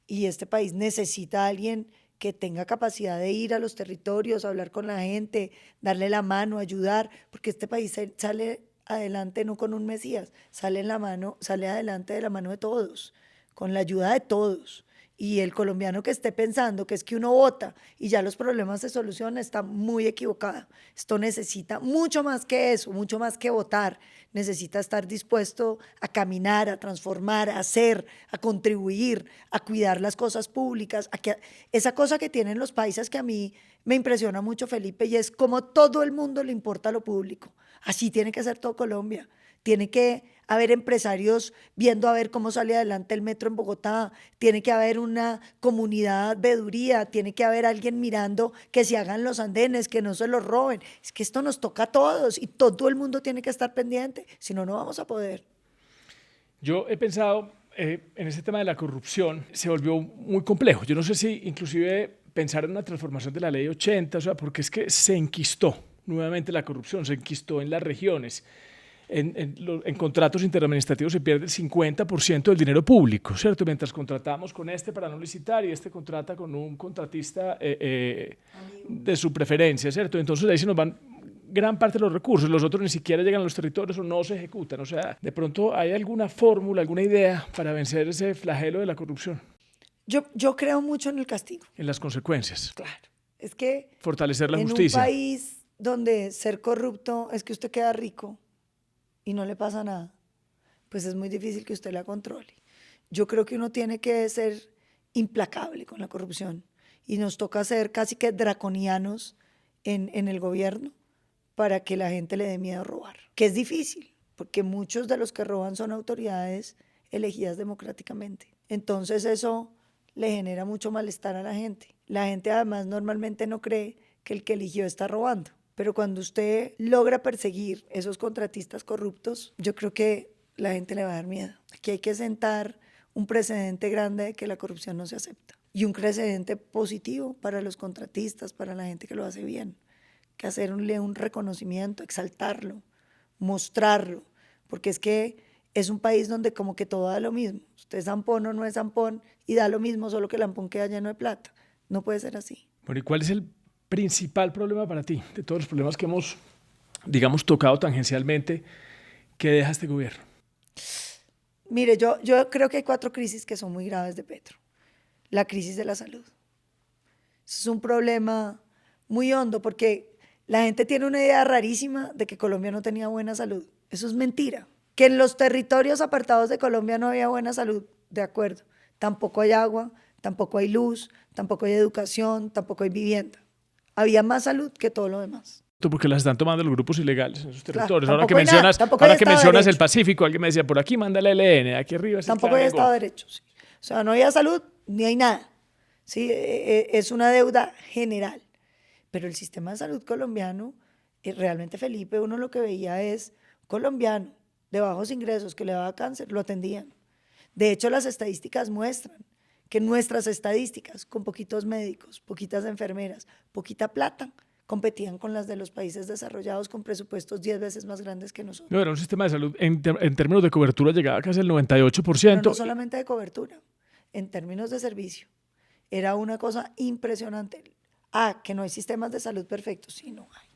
y este país necesita a alguien que tenga capacidad de ir a los territorios, hablar con la gente, darle la mano, ayudar, porque este país sale adelante no con un Mesías, sale adelante de la mano de todos, con la ayuda de todos. Y el colombiano que esté pensando que es que uno vota y ya los problemas se solucionan está muy equivocado. Esto necesita mucho más que eso, mucho más que votar. Necesita estar dispuesto a caminar, a transformar, a hacer, a contribuir, a cuidar las cosas públicas. Esa cosa que tienen los países que a mí me impresiona mucho, Felipe, y es como todo el mundo le importa lo público. Así tiene que ser todo Colombia. Tiene que haber empresarios viendo a ver cómo sale adelante el metro en Bogotá, tiene que haber una comunidad veeduría, tiene que haber alguien mirando que se hagan los andenes, que no se los roben. Es que esto nos toca a todos y todo el mundo tiene que estar pendiente, si no, no vamos a poder. Yo he pensado en este tema de la corrupción, se volvió muy complejo. Yo no sé si inclusive pensar en una transformación de la ley 80, o sea, porque es que se enquistó nuevamente la corrupción, se enquistó en las regiones. En contratos interadministrativos se pierde el 50% del dinero público, ¿cierto? Mientras contratamos con este para no licitar y este contrata con un contratista de su preferencia, ¿cierto? Entonces ahí se nos van gran parte de los recursos, los otros ni siquiera llegan a los territorios o no se ejecutan. O sea, de pronto hay alguna fórmula, alguna idea para vencer ese flagelo de la corrupción. Yo creo mucho en el castigo. En las consecuencias. Claro. Es que fortalecer la en justicia. un país donde ser corrupto es que usted queda rico y no le pasa nada, pues es muy difícil que usted la controle. Yo creo que uno tiene que ser implacable con la corrupción y nos toca ser casi que draconianos en el gobierno para que la gente le dé miedo a robar, que es difícil, porque muchos de los que roban son autoridades elegidas democráticamente. Entonces eso le genera mucho malestar a la gente. La gente además normalmente no cree que el que eligió está robando. Pero cuando usted logra perseguir esos contratistas corruptos, yo creo que la gente le va a dar miedo. Aquí hay que sentar un precedente grande de que la corrupción no se acepta. Y un precedente positivo para los contratistas, para la gente que lo hace bien. Que hacerle un reconocimiento, exaltarlo, mostrarlo. Porque es que es un país donde como que todo da lo mismo. Usted es zampón o no es zampón y da lo mismo, solo que el zampón queda lleno de plata. No puede ser así. Bueno, ¿y cuál es el principal problema para ti, de todos los problemas que hemos, digamos, tocado tangencialmente, que deja este gobierno? Mire, yo creo que hay 4 crisis que son muy graves de Petro. La crisis de la salud. Es un problema muy hondo porque la gente tiene una idea rarísima de que Colombia no tenía buena salud. Eso es mentira. Que en los territorios apartados de Colombia no había buena salud, de acuerdo. Tampoco hay agua, tampoco hay luz, tampoco hay educación, tampoco hay vivienda. Había más salud que todo lo demás. porque las están tomando los grupos ilegales en esos territorios. Claro, Ahora que mencionas el Pacífico, alguien me decía, por aquí manda el ELN, aquí arriba es el tampoco hay Estado de Derecho. Sí. O sea, no hay salud ni hay nada. ¿Sí? Es una deuda general. Pero el sistema de salud colombiano, realmente, Felipe, uno lo que veía es colombiano de bajos ingresos que le daba cáncer, lo atendían. De hecho, las estadísticas muestran que nuestras estadísticas, con poquitos médicos, poquitas enfermeras, poquita plata, competían con las de los países desarrollados con presupuestos 10 veces más grandes que nosotros. No, era un sistema de salud, en términos de cobertura llegaba casi al 98%. Pero no solamente de cobertura, en términos de servicio. Era una cosa impresionante. Que no hay sistemas de salud perfectos, sí, no hay.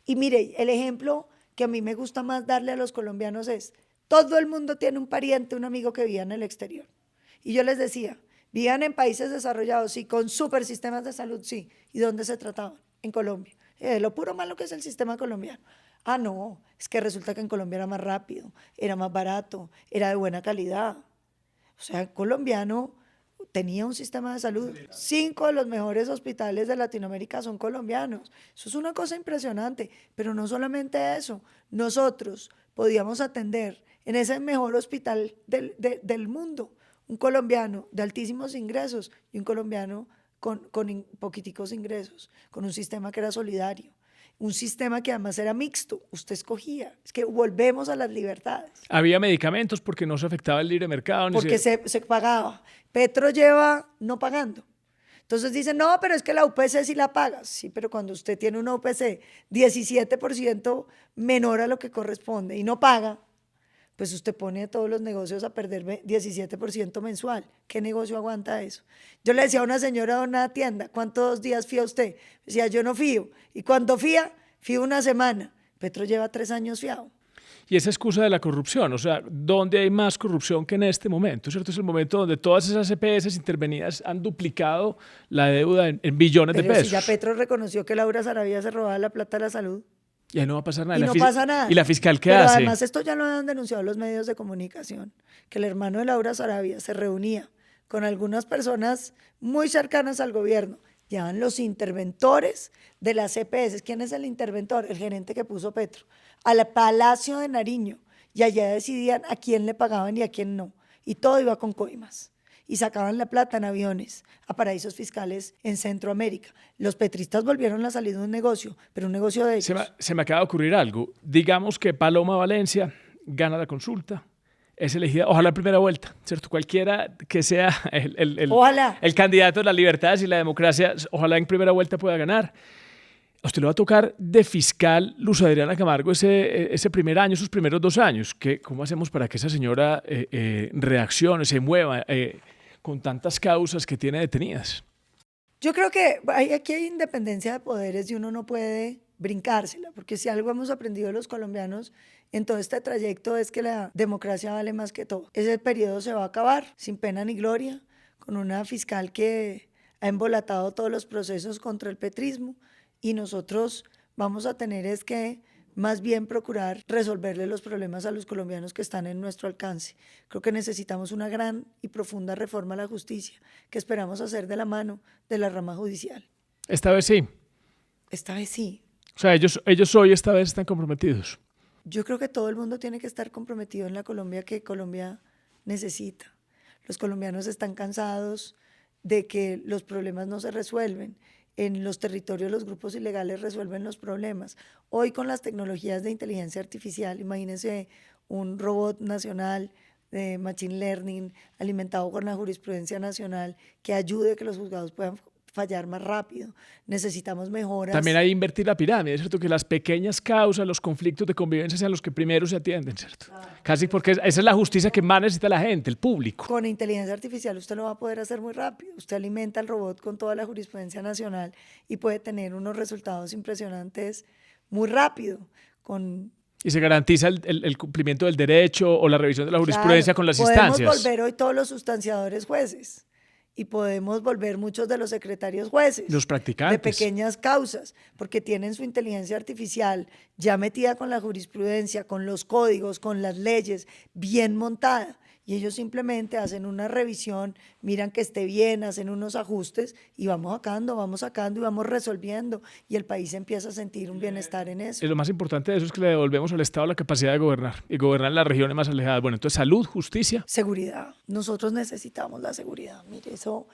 Y mire, el ejemplo que a mí me gusta más darle a los colombianos es, todo el mundo tiene un pariente, un amigo que vivía en el exterior. Y yo les decía, vivían en países desarrollados, sí, con súper sistemas de salud, sí. ¿Y dónde se trataban? En Colombia. Lo puro malo que es el sistema colombiano. No, es que resulta que en Colombia era más rápido, era más barato, era de buena calidad. O sea, el colombiano tenía un sistema de salud. 5 de los mejores hospitales de Latinoamérica son colombianos. Eso es una cosa impresionante. Pero no solamente eso. Nosotros podíamos atender en ese mejor hospital del mundo un colombiano de altísimos ingresos y un colombiano con poquiticos ingresos, con un sistema que era solidario. Un sistema que además era mixto, usted escogía. Es que volvemos a las libertades. Había medicamentos porque no se afectaba el libre mercado. Porque se pagaba. Petro lleva no pagando. Entonces dicen, no, pero es que la UPC sí la paga. Sí, pero cuando usted tiene una UPC 17% menor a lo que corresponde y no paga, pues usted pone a todos los negocios a perder 17% mensual. ¿Qué negocio aguanta eso? Yo le decía a una señora de una tienda, ¿cuántos días fía usted? Decía, yo no fío. Y cuando fío una semana. Petro lleva 3 años fiado. Y esa excusa de la corrupción, o sea, ¿dónde hay más corrupción que en este momento? ¿Cierto? Es el momento donde todas esas EPS intervenidas han duplicado la deuda en billones de pesos. Pero si ya Petro reconoció que Laura Sarabia se robaba la plata de la salud. Y ahí no va a pasar nada. Y no pasa nada. ¿Y la fiscal qué Pero hace? Además, esto ya lo han denunciado los medios de comunicación, que el hermano de Laura Sarabia se reunía con algunas personas muy cercanas al gobierno. Llaman los interventores de las EPS. ¿Quién es el interventor? El gerente que puso Petro. Al Palacio de Nariño. Y allá decidían a quién le pagaban y a quién no. Y todo iba con coimas. Y sacaban la plata en aviones a paraísos fiscales en Centroamérica. Los petristas volvieron a salir de un negocio, pero un negocio de ellos. Se me acaba de ocurrir algo. Digamos que Paloma Valencia gana la consulta, es elegida, ojalá en primera vuelta, ¿cierto? Cualquiera que sea el candidato de las libertades y la democracia, ojalá en primera vuelta pueda ganar. A usted le va a tocar de fiscal Luz Adriana Camargo ese primer año, esos primeros 2 años. ¿Cómo hacemos para que esa señora reaccione, se mueva con tantas causas que tiene detenidas? Yo creo que aquí hay independencia de poderes y uno no puede brincársela, porque si algo hemos aprendido los colombianos en todo este trayecto es que la democracia vale más que todo. Ese periodo se va a acabar sin pena ni gloria, con una fiscal que ha embolatado todos los procesos contra el petrismo, y nosotros vamos a tener es que más bien procurar resolverle los problemas a los colombianos que están en nuestro alcance. Creo que necesitamos una gran y profunda reforma a la justicia, que esperamos hacer de la mano de la rama judicial. ¿Esta vez sí? Esta vez sí. O sea, ellos hoy esta vez están comprometidos. Yo creo que todo el mundo tiene que estar comprometido en la Colombia que Colombia necesita. Los colombianos están cansados de que los problemas no se resuelven. En los territorios los grupos ilegales resuelven los problemas. Hoy con las tecnologías de inteligencia artificial, imagínense un robot nacional de machine learning alimentado con la jurisprudencia nacional que ayude a que los juzgados puedan fallar más rápido. Necesitamos mejoras. También hay que invertir la pirámide, es cierto que las pequeñas causas, los conflictos de convivencia sean los que primero se atienden, ¿cierto? Casi porque esa es la justicia que más necesita la gente, el público. Con inteligencia artificial usted lo va a poder hacer muy rápido. Usted alimenta al robot con toda la jurisprudencia nacional y puede tener unos resultados impresionantes muy rápido. Y se garantiza el cumplimiento del derecho o la revisión de la jurisprudencia con las instancias. Podemos volver hoy todos los sustanciadores jueces. Y podemos volver muchos de los secretarios jueces. Los practicantes. De pequeñas causas, porque tienen su inteligencia artificial ya metida con la jurisprudencia, con los códigos, con las leyes, bien montada. Y ellos simplemente hacen una revisión, miran que esté bien, hacen unos ajustes y vamos sacando y vamos resolviendo. Y el país empieza a sentir un bienestar en eso. Y lo más importante de eso es que le devolvemos al Estado la capacidad de gobernar y gobernar en las regiones más alejadas. Bueno, entonces salud, justicia. Seguridad. Nosotros necesitamos la seguridad. Mire, eso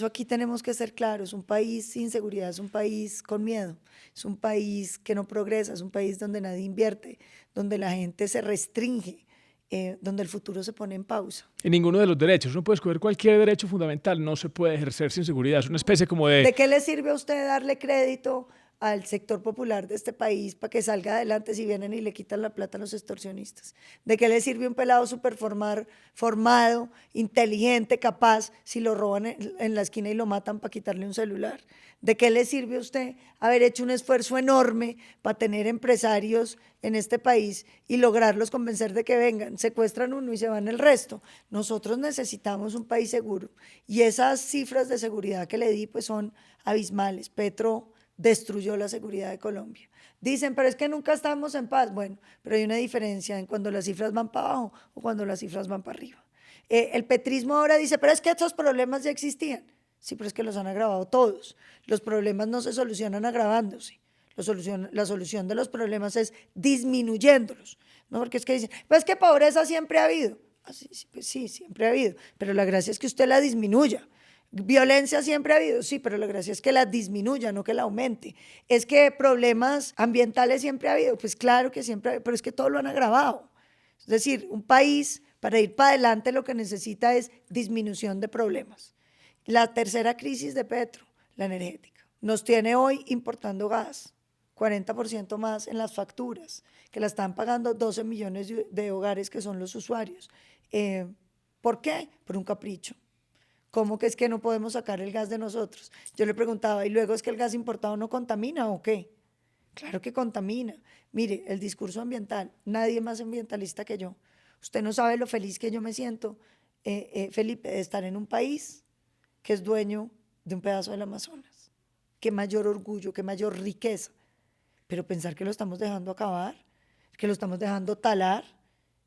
aquí tenemos que ser claros. Un país sin seguridad es un país con miedo. Es un país que no progresa, es un país donde nadie invierte, donde la gente se restringe, donde el futuro se pone en pausa. Y ninguno de los derechos. Uno puede escoger cualquier derecho fundamental, no se puede ejercer sin seguridad. Es una especie como de... ¿De qué le sirve a usted darle crédito al sector popular de este país para que salga adelante si vienen y le quitan la plata a los extorsionistas? ¿De qué le sirve un pelado súper formado, inteligente, capaz, si lo roban en la esquina y lo matan para quitarle un celular? ¿De qué le sirve a usted haber hecho un esfuerzo enorme para tener empresarios en este país y lograrlos convencer de que vengan? Secuestran uno y se van el resto. Nosotros necesitamos un país seguro y esas cifras de seguridad que le di pues son abismales. Petro destruyó la seguridad de Colombia. Dicen, pero es que nunca estamos en paz. Bueno, pero hay una diferencia en cuando las cifras van para abajo o cuando las cifras van para arriba. El petrismo ahora dice, pero es que estos problemas ya existían. Sí, pero es que los han agravado todos. Los problemas no se solucionan agravándose. La solución de los problemas es disminuyéndolos. ¿No? Porque es que dicen, pues que pobreza siempre ha habido. Pues sí, siempre ha habido. Pero la gracia es que usted la disminuya. Violencia siempre ha habido, sí, pero la gracia es que la disminuya, no que la aumente. Es que problemas ambientales siempre ha habido, pues claro que siempre ha habido, pero es que todo lo han agravado. Es decir, un país para ir para adelante lo que necesita es disminución de problemas. La tercera crisis de Petro, la energética, nos tiene hoy importando gas, 40% más en las facturas, que la están pagando 12 millones de hogares que son los usuarios. ¿Por qué? Por un capricho. ¿Cómo que es que no podemos sacar el gas de nosotros? Yo le preguntaba, ¿y luego es que el gas importado no contamina o qué? Claro que contamina. Mire, el discurso ambiental, nadie más ambientalista que yo. Usted no sabe lo feliz que yo me siento, Felipe, de estar en un país que es dueño de un pedazo del Amazonas. Qué mayor orgullo, qué mayor riqueza. Pero pensar que lo estamos dejando acabar, que lo estamos dejando talar,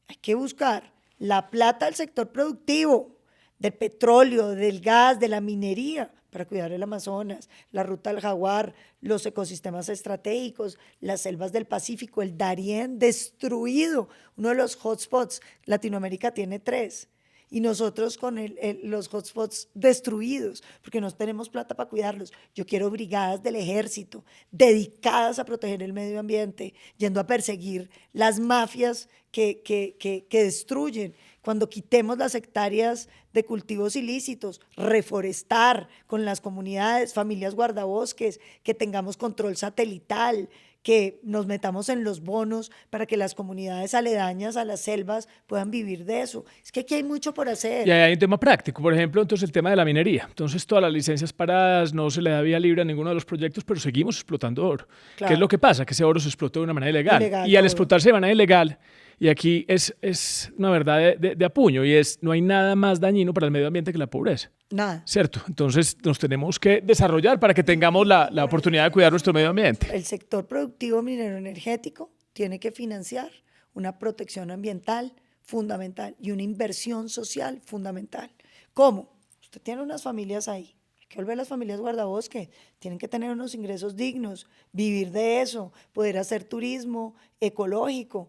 hay que buscar la plata del sector productivo, del petróleo, del gas, de la minería, para cuidar el Amazonas, la ruta del Jaguar, los ecosistemas estratégicos, las selvas del Pacífico, el Darién destruido, uno de los hotspots, Latinoamérica tiene 3, y nosotros con los hotspots destruidos, porque no tenemos plata para cuidarlos. Yo quiero brigadas del ejército dedicadas a proteger el medio ambiente, yendo a perseguir las mafias que destruyen. Cuando quitemos las hectáreas de cultivos ilícitos, reforestar con las comunidades, familias guardabosques, que tengamos control satelital, que nos metamos en los bonos para que las comunidades aledañas a las selvas puedan vivir de eso. Es que aquí hay mucho por hacer. Y hay un tema práctico, por ejemplo, entonces el tema de la minería. Entonces todas las licencias paradas, no se le da vía libre a ninguno de los proyectos, pero seguimos explotando oro. Claro. ¿Qué es lo que pasa? Que ese oro se explotó de una manera ilegal. Y al oro. explotarse de manera ilegal, y aquí es una verdad de apuño, y es no hay nada más dañino para el medio ambiente que la pobreza. Nada. ¿Cierto? Entonces nos tenemos que desarrollar para que tengamos la oportunidad de cuidar nuestro medio ambiente. El sector productivo minero energético tiene que financiar una protección ambiental fundamental y una inversión social fundamental. ¿Cómo? Usted tiene unas familias ahí. Hay que volver a las familias guardabosques, tienen que tener unos ingresos dignos, vivir de eso, poder hacer turismo ecológico,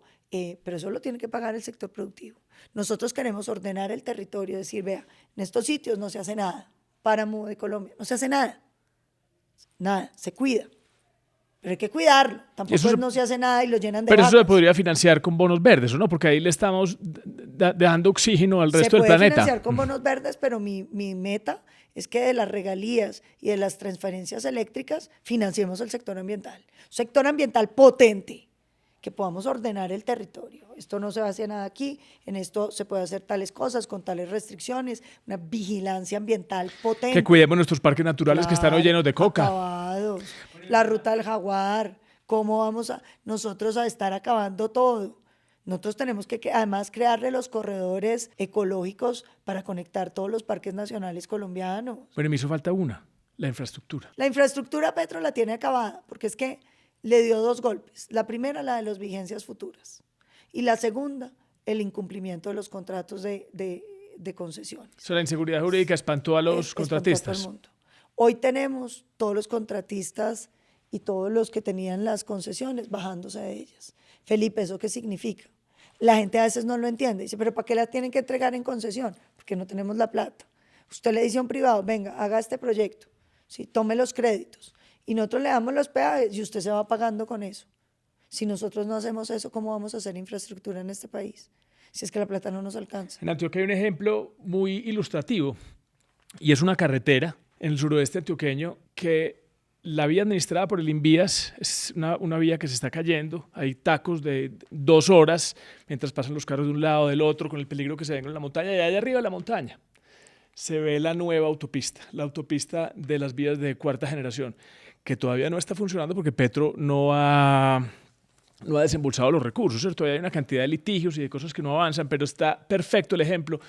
pero eso lo tiene que pagar el sector productivo. Nosotros queremos ordenar el territorio, decir, vea, en estos sitios no se hace nada, Páramo de Colombia, no se hace nada, se cuida, pero hay que cuidarlo, tampoco no se hace nada y lo llenan de Pero vacas. eso se podría financiar con bonos verdes, ¿o no? Porque ahí le estamos dando oxígeno al resto del planeta. Se puede financiar con bonos verdes, pero mi meta es que de las regalías y de las transferencias eléctricas financiemos el sector ambiental. Un sector ambiental potente, que podamos ordenar el territorio. Esto no se va a hacer nada aquí, en esto se puede hacer tales cosas con tales restricciones, una vigilancia ambiental potente. Que cuidemos nuestros parques naturales, claro, que están hoy llenos de coca. Acabados. La ruta del Jaguar, ¿cómo vamos nosotros a estar acabando todo? Nosotros tenemos que además crearle los corredores ecológicos para conectar todos los parques nacionales colombianos. Pero me hizo falta una, la infraestructura. La infraestructura Petro la tiene acabada, porque es que le dio 2 golpes. La primera, la de las vigencias futuras. Y la segunda, el incumplimiento de los contratos de concesiones. O sea, la inseguridad jurídica espantó a los contratistas. Espantó a todo el mundo. Hoy tenemos todos los contratistas y todos los que tenían las concesiones bajándose de ellas. Felipe, ¿eso qué significa? La gente a veces no lo entiende. Dice, ¿pero para qué la tienen que entregar en concesión? Porque no tenemos la plata. Usted le dice a un privado, venga, haga este proyecto, ¿sí? Tome los créditos y nosotros le damos los peajes y usted se va pagando con eso. Si nosotros no hacemos eso, ¿cómo vamos a hacer infraestructura en este país? Si es que la plata no nos alcanza. En Antioquia hay un ejemplo muy ilustrativo y es una carretera en el suroeste antioqueño que la vía administrada por el Invías es una vía que se está cayendo. Hay tacos de 2 horas mientras pasan los carros de un lado del otro con el peligro que se ven en la montaña. Y allá arriba de la montaña se ve la nueva autopista, la autopista de las vías de 4ª generación, que todavía no está funcionando porque Petro no ha desembolsado los recursos, ¿cierto? Todavía hay una cantidad de litigios y de cosas que no avanzan, pero está perfecto el ejemplo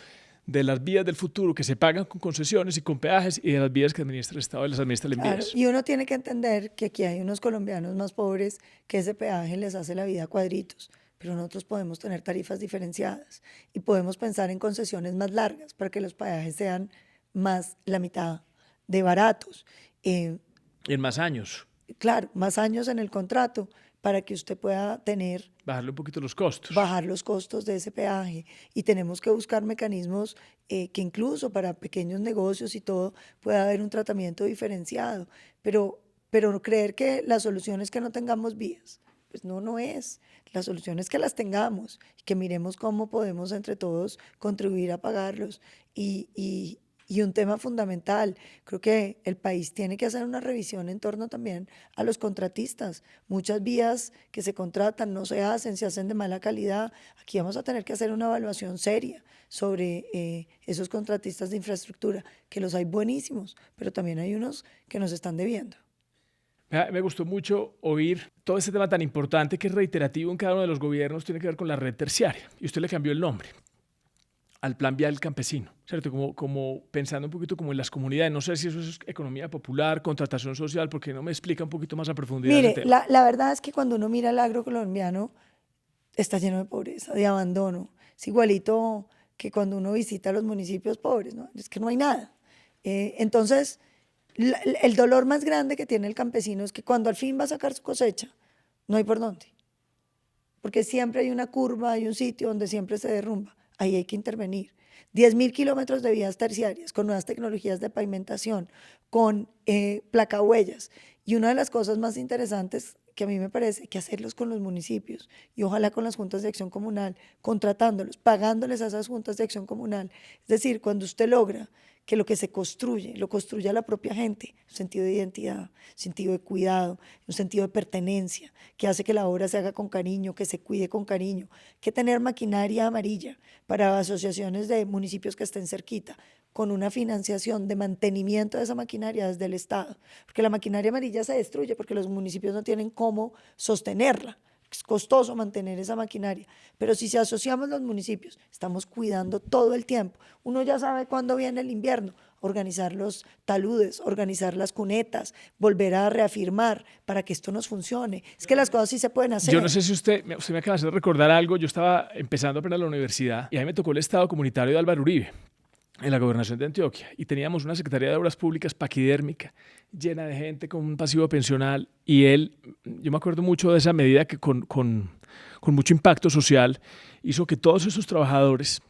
de las vías del futuro que se pagan con concesiones y con peajes y de las vías que administra el Estado y las administra el Invías. Claro, y uno tiene que entender que aquí hay unos colombianos más pobres que ese peaje les hace la vida a cuadritos, pero nosotros podemos tener tarifas diferenciadas y podemos pensar en concesiones más largas para que los peajes sean más la mitad de baratos. Y en más años. Claro, más años en el contrato para que usted pueda tener bajarle un poquito los costos. Bajar los costos de ese peaje. Y tenemos que buscar mecanismos que incluso para pequeños negocios y todo pueda haber un tratamiento diferenciado. Pero no creer que la solución es que no tengamos vías. Pues no es. La solución es que las tengamos y que miremos cómo podemos entre todos contribuir a pagarlos. Y un tema fundamental, creo que el país tiene que hacer una revisión en torno también a los contratistas. Muchas vías que se contratan no se hacen de mala calidad. Aquí vamos a tener que hacer una evaluación seria sobre esos contratistas de infraestructura, que los hay buenísimos, pero también hay unos que nos están debiendo. Me gustó mucho oír todo este tema tan importante que es reiterativo en cada uno de los gobiernos, tiene que ver con la red terciaria. Y usted le cambió el nombre al Plan Vial Campesino, ¿cierto? Como pensando un poquito como en las comunidades. No sé si eso es economía popular, contratación social, porque no me explica un poquito más a profundidad. Mire, ese tema. la verdad es que cuando uno mira el agro colombiano, está lleno de pobreza, de abandono. Es igualito que cuando uno visita los municipios pobres, ¿no? Es que no hay nada. Entonces, el dolor más grande que tiene el campesino es que cuando al fin va a sacar su cosecha, no hay por dónde. Porque siempre hay una curva, hay un sitio donde siempre se derrumba. Ahí hay que intervenir. 10.000 kilómetros de vías terciarias con nuevas tecnologías de pavimentación, con placahuellas. Y una de las cosas más interesantes que a mí me parece que hacerlos con los municipios y ojalá con las juntas de acción comunal, contratándolos, pagándoles a esas juntas de acción comunal. Es decir, cuando usted logra que lo que se construye, lo construya la propia gente, un sentido de identidad, un sentido de cuidado, un sentido de pertenencia, que hace que la obra se haga con cariño, que se cuide con cariño, que tener maquinaria amarilla para asociaciones de municipios que estén cerquita, con una financiación de mantenimiento de esa maquinaria desde el Estado, porque la maquinaria amarilla se destruye porque los municipios no tienen cómo sostenerla. Es costoso mantener esa maquinaria, pero si se asociamos los municipios, estamos cuidando todo el tiempo. Uno ya sabe cuándo viene el invierno, organizar los taludes, organizar las cunetas, volver a reafirmar para que esto nos funcione. Es que las cosas sí se pueden hacer. Yo no sé si usted me acaba de hacer recordar algo. Yo estaba empezando apenas la universidad y a mí me tocó el Estado comunitario de Álvaro Uribe en la gobernación de Antioquia y teníamos una Secretaría de Obras Públicas paquidérmica llena de gente con un pasivo pensional y yo me acuerdo mucho de esa medida que con mucho impacto social hizo que todos esos trabajadores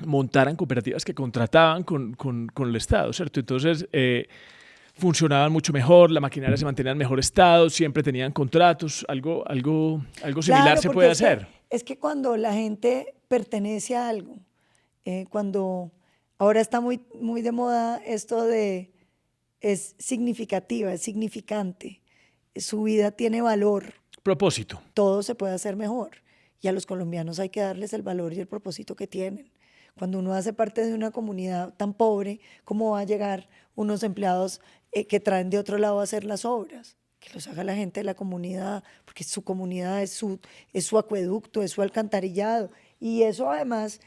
montaran cooperativas que contrataban con el Estado, ¿cierto? Entonces funcionaban mucho mejor, la maquinaria se mantenía en mejor estado, siempre tenían contratos, algo similar Claro, se puede porque hacer. Es que cuando la gente pertenece a algo, cuando ahora está muy, muy de moda esto de es significativa, es significante, su vida tiene valor, Propósito. todo se puede hacer mejor. Y a los colombianos hay que darles el valor y el propósito que tienen. Cuando uno hace parte de una comunidad tan pobre, ¿cómo va a llegar unos empleados que traen de otro lado a hacer las obras? Que los haga la gente de la comunidad, porque su comunidad es su acueducto, es su alcantarillado. Y eso además,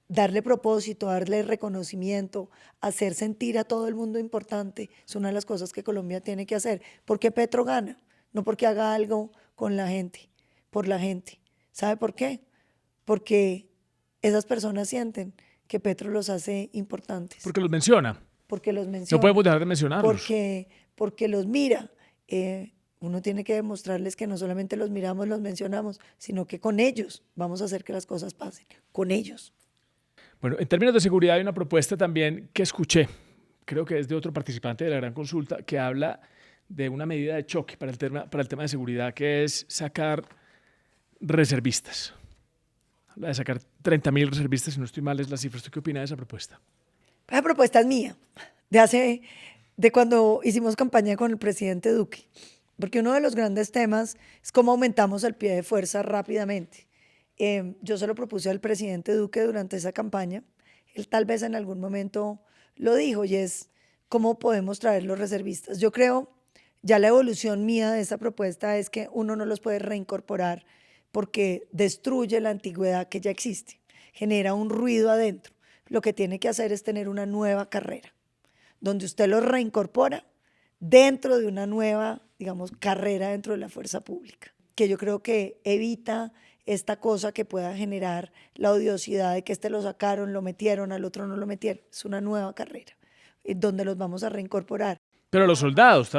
darle propósito, darle reconocimiento, hacer sentir a todo el mundo importante, es una de las cosas que Colombia tiene que hacer. ¿Por qué Petro gana? No porque haga algo con la gente, por la gente. ¿Sabe por qué? porque esas personas sienten que Petro los hace importantes. Porque los menciona. Porque los menciona. No podemos dejar de mencionarlos. Porque los mira. Uno tiene que demostrarles que no solamente los miramos, los mencionamos, sino que con ellos vamos a hacer que las cosas pasen. Con ellos. Bueno, en términos de seguridad hay una propuesta también que escuché, creo que es de otro participante de la gran consulta, que habla de una medida de choque para el tema de seguridad, que es sacar reservistas. Habla de sacar 30.000 reservistas, si no estoy mal, es la cifra. ¿Usted qué opina de esa propuesta? Esa propuesta es mía, de cuando hicimos campaña con el presidente Duque, porque uno de los grandes temas es cómo aumentamos el pie de fuerza rápidamente. Yo se lo propuse al presidente Duque durante esa campaña. Él tal vez en algún momento lo dijo, y es cómo podemos traer los reservistas. Yo creo, ya la evolución mía de esa propuesta es que uno no los puede reincorporar porque destruye la antigüedad que ya existe, genera un ruido adentro. Lo que tiene que hacer es tener una nueva carrera, donde usted los reincorpora dentro de una nueva, digamos, carrera dentro de la fuerza pública, que yo creo que evita esta cosa que pueda generar la odiosidad de que este lo sacaron, lo metieron, al otro no lo metieron. Es una nueva carrera donde los vamos a reincorporar. Pero los soldados,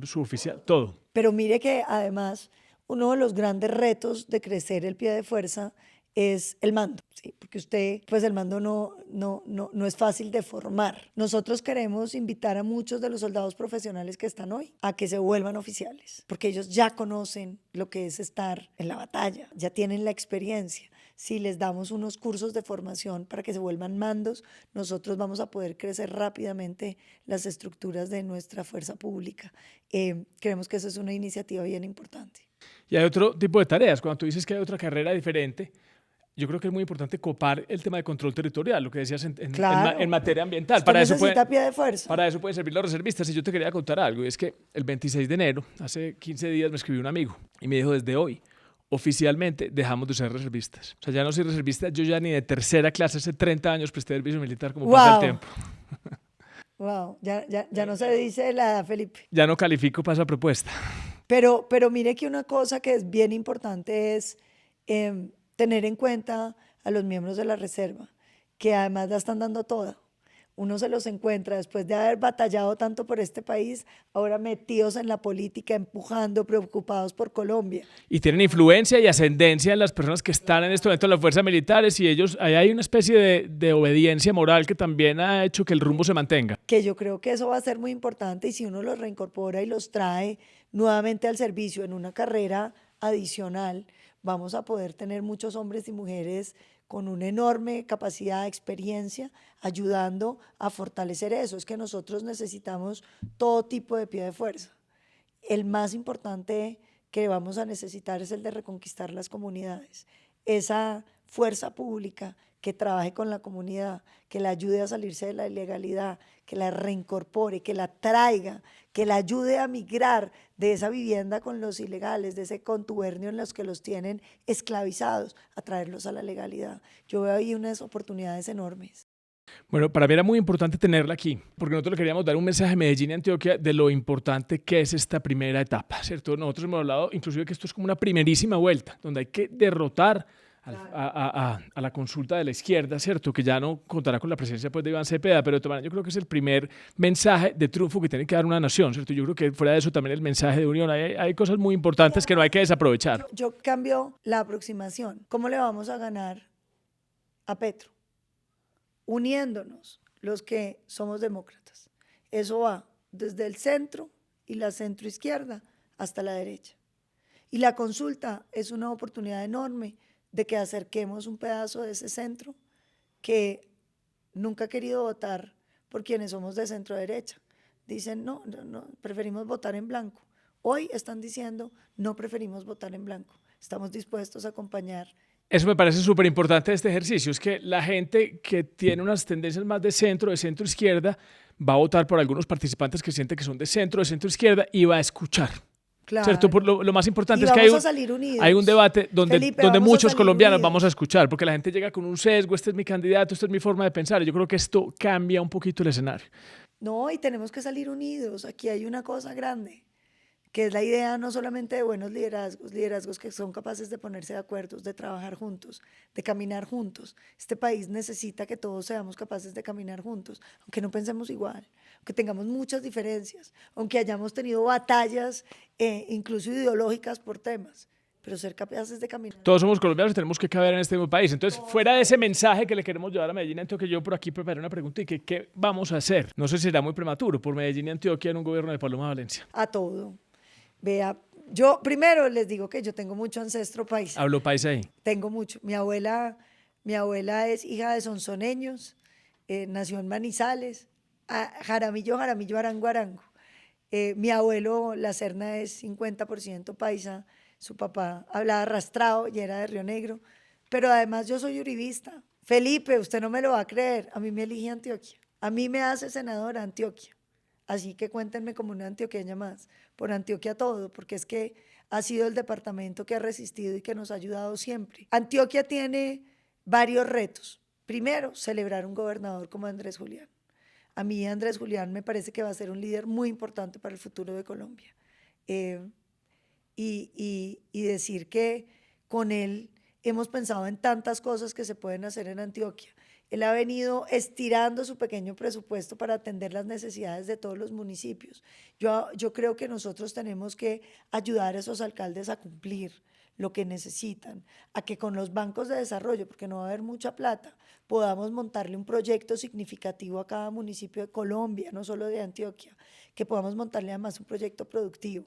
suboficial, todo. Pero mire que además uno de los grandes retos de crecer el pie de fuerza es el mando, ¿sí? Porque usted, pues el mando no es fácil de formar. Nosotros queremos invitar a muchos de los soldados profesionales que están hoy a que se vuelvan oficiales, porque ellos ya conocen lo que es estar en la batalla, ya tienen la experiencia. Si les damos unos cursos de formación para que se vuelvan mandos, nosotros vamos a poder crecer rápidamente las estructuras de nuestra fuerza pública. Creemos que eso es una iniciativa bien importante. Y hay otro tipo de tareas. Cuando tú dices que hay otra carrera diferente, yo creo que es muy importante copar el tema de control territorial, lo que decías en materia ambiental. Para eso necesita pie de fuerza. Para eso pueden servir los reservistas. Y yo te quería contar algo, y es que el 26 de enero, hace 15 días, me escribió un amigo y me dijo, desde hoy, oficialmente dejamos de ser reservistas. O sea, ya no soy reservista, yo ya ni de tercera clase, hace 30 años presté servicio militar, como pasa el tiempo. Wow, ya no se dice la edad, Felipe. Ya no califico para esa propuesta. Pero mire que una cosa que es bien importante es tener en cuenta a los miembros de la reserva, que además la están dando toda. Uno se los encuentra después de haber batallado tanto por este país, ahora metidos en la política, empujando, preocupados por Colombia. Y tienen influencia y ascendencia en las personas que están en este momento en las fuerzas militares, y ellos, ahí hay una especie de obediencia moral que también ha hecho que el rumbo se mantenga. Que yo creo que eso va a ser muy importante, y si uno los reincorpora y los trae nuevamente al servicio en una carrera adicional, vamos a poder tener muchos hombres y mujeres con una enorme capacidad, experiencia, ayudando a fortalecer eso. Es que nosotros necesitamos todo tipo de pie de fuerza. El más importante que vamos a necesitar es el de reconquistar las comunidades. Esa fuerza pública que trabaje con la comunidad, que la ayude a salirse de la ilegalidad, que la reincorpore, que la traiga, que la ayude a migrar de esa vivienda con los ilegales, de ese contubernio en los que los tienen esclavizados, a traerlos a la legalidad. Yo veo ahí unas oportunidades enormes. Bueno, para mí era muy importante tenerla aquí, porque nosotros le queríamos dar un mensaje a Medellín y Antioquia de lo importante que es esta primera etapa, ¿cierto? Nosotros hemos hablado inclusive que esto es como una primerísima vuelta, donde hay que derrotar a la consulta de la izquierda, ¿cierto? Que ya no contará con la presencia, pues, de Iván Cepeda, pero de todas maneras yo creo que es el primer mensaje de triunfo que tiene que dar una nación, ¿cierto? Yo creo que fuera de eso también el mensaje de unión. Hay cosas muy importantes que no hay que desaprovechar. Yo cambio la aproximación. ¿Cómo le vamos a ganar a Petro? Uniéndonos los que somos demócratas. Eso va desde el centro y la centroizquierda hasta la derecha. Y la consulta es una oportunidad enorme de que acerquemos un pedazo de ese centro que nunca ha querido votar por quienes somos de centro derecha. Dicen, no, preferimos votar en blanco. Hoy están diciendo, no preferimos votar en blanco. Estamos dispuestos a acompañar. Eso me parece súper importante de este ejercicio, es que la gente que tiene unas tendencias más de centro izquierda, va a votar por algunos participantes que siente que son de centro izquierda y va a escuchar. Claro. ¿Cierto? Lo más importante es que hay un debate donde, Felipe, donde muchos colombianos unidos. vamos a escuchar, porque la gente llega con un sesgo, este es mi candidato, esta es mi forma de pensar. Y yo creo que esto cambia un poquito el escenario. No, y tenemos que salir unidos. Aquí hay una cosa grande, que es la idea no solamente de buenos liderazgos, liderazgos que son capaces de ponerse de acuerdo, de trabajar juntos, de caminar juntos. Este país necesita que todos seamos capaces de caminar juntos, aunque no pensemos igual, aunque tengamos muchas diferencias, aunque hayamos tenido batallas incluso ideológicas por temas, pero ser capaces de caminar. Todos somos colombianos y tenemos que caber en este mismo país. Entonces, fuera de ese mensaje que le queremos llevar a Medellín y Antioquia, yo por aquí preparé una pregunta y que ¿qué vamos a hacer? No sé si será muy prematuro por Medellín y Antioquia en un gobierno de Paloma Valencia. A todo. Vea, yo primero les digo que yo tengo mucho ancestro paisa. Hablo paisa ahí. Tengo mucho. Mi abuela es hija de sonsoneños, nació en Manizales, Jaramillo, Arango, Arango. Mi abuelo, la Serna, es 50% paisa. Su papá hablaba arrastrado y era de Río Negro. Pero además yo soy uribista. Felipe, usted no me lo va a creer, a mí me elige Antioquia. A mí me hace senadora Antioquia. Así que cuéntenme como una antioqueña más, por Antioquia todo, porque es que ha sido el departamento que ha resistido y que nos ha ayudado siempre. Antioquia tiene varios retos. Primero, celebrar un gobernador como Andrés Julián. A mí Andrés Julián me parece que va a ser un líder muy importante para el futuro de Colombia. Y decir que con él hemos pensado en tantas cosas que se pueden hacer en Antioquia. Él ha venido estirando su pequeño presupuesto para atender las necesidades de todos los municipios. Yo creo que nosotros tenemos que ayudar a esos alcaldes a cumplir lo que necesitan, a que con los bancos de desarrollo, porque no va a haber mucha plata, podamos montarle un proyecto significativo a cada municipio de Colombia, no solo de Antioquia, que podamos montarle además un proyecto productivo.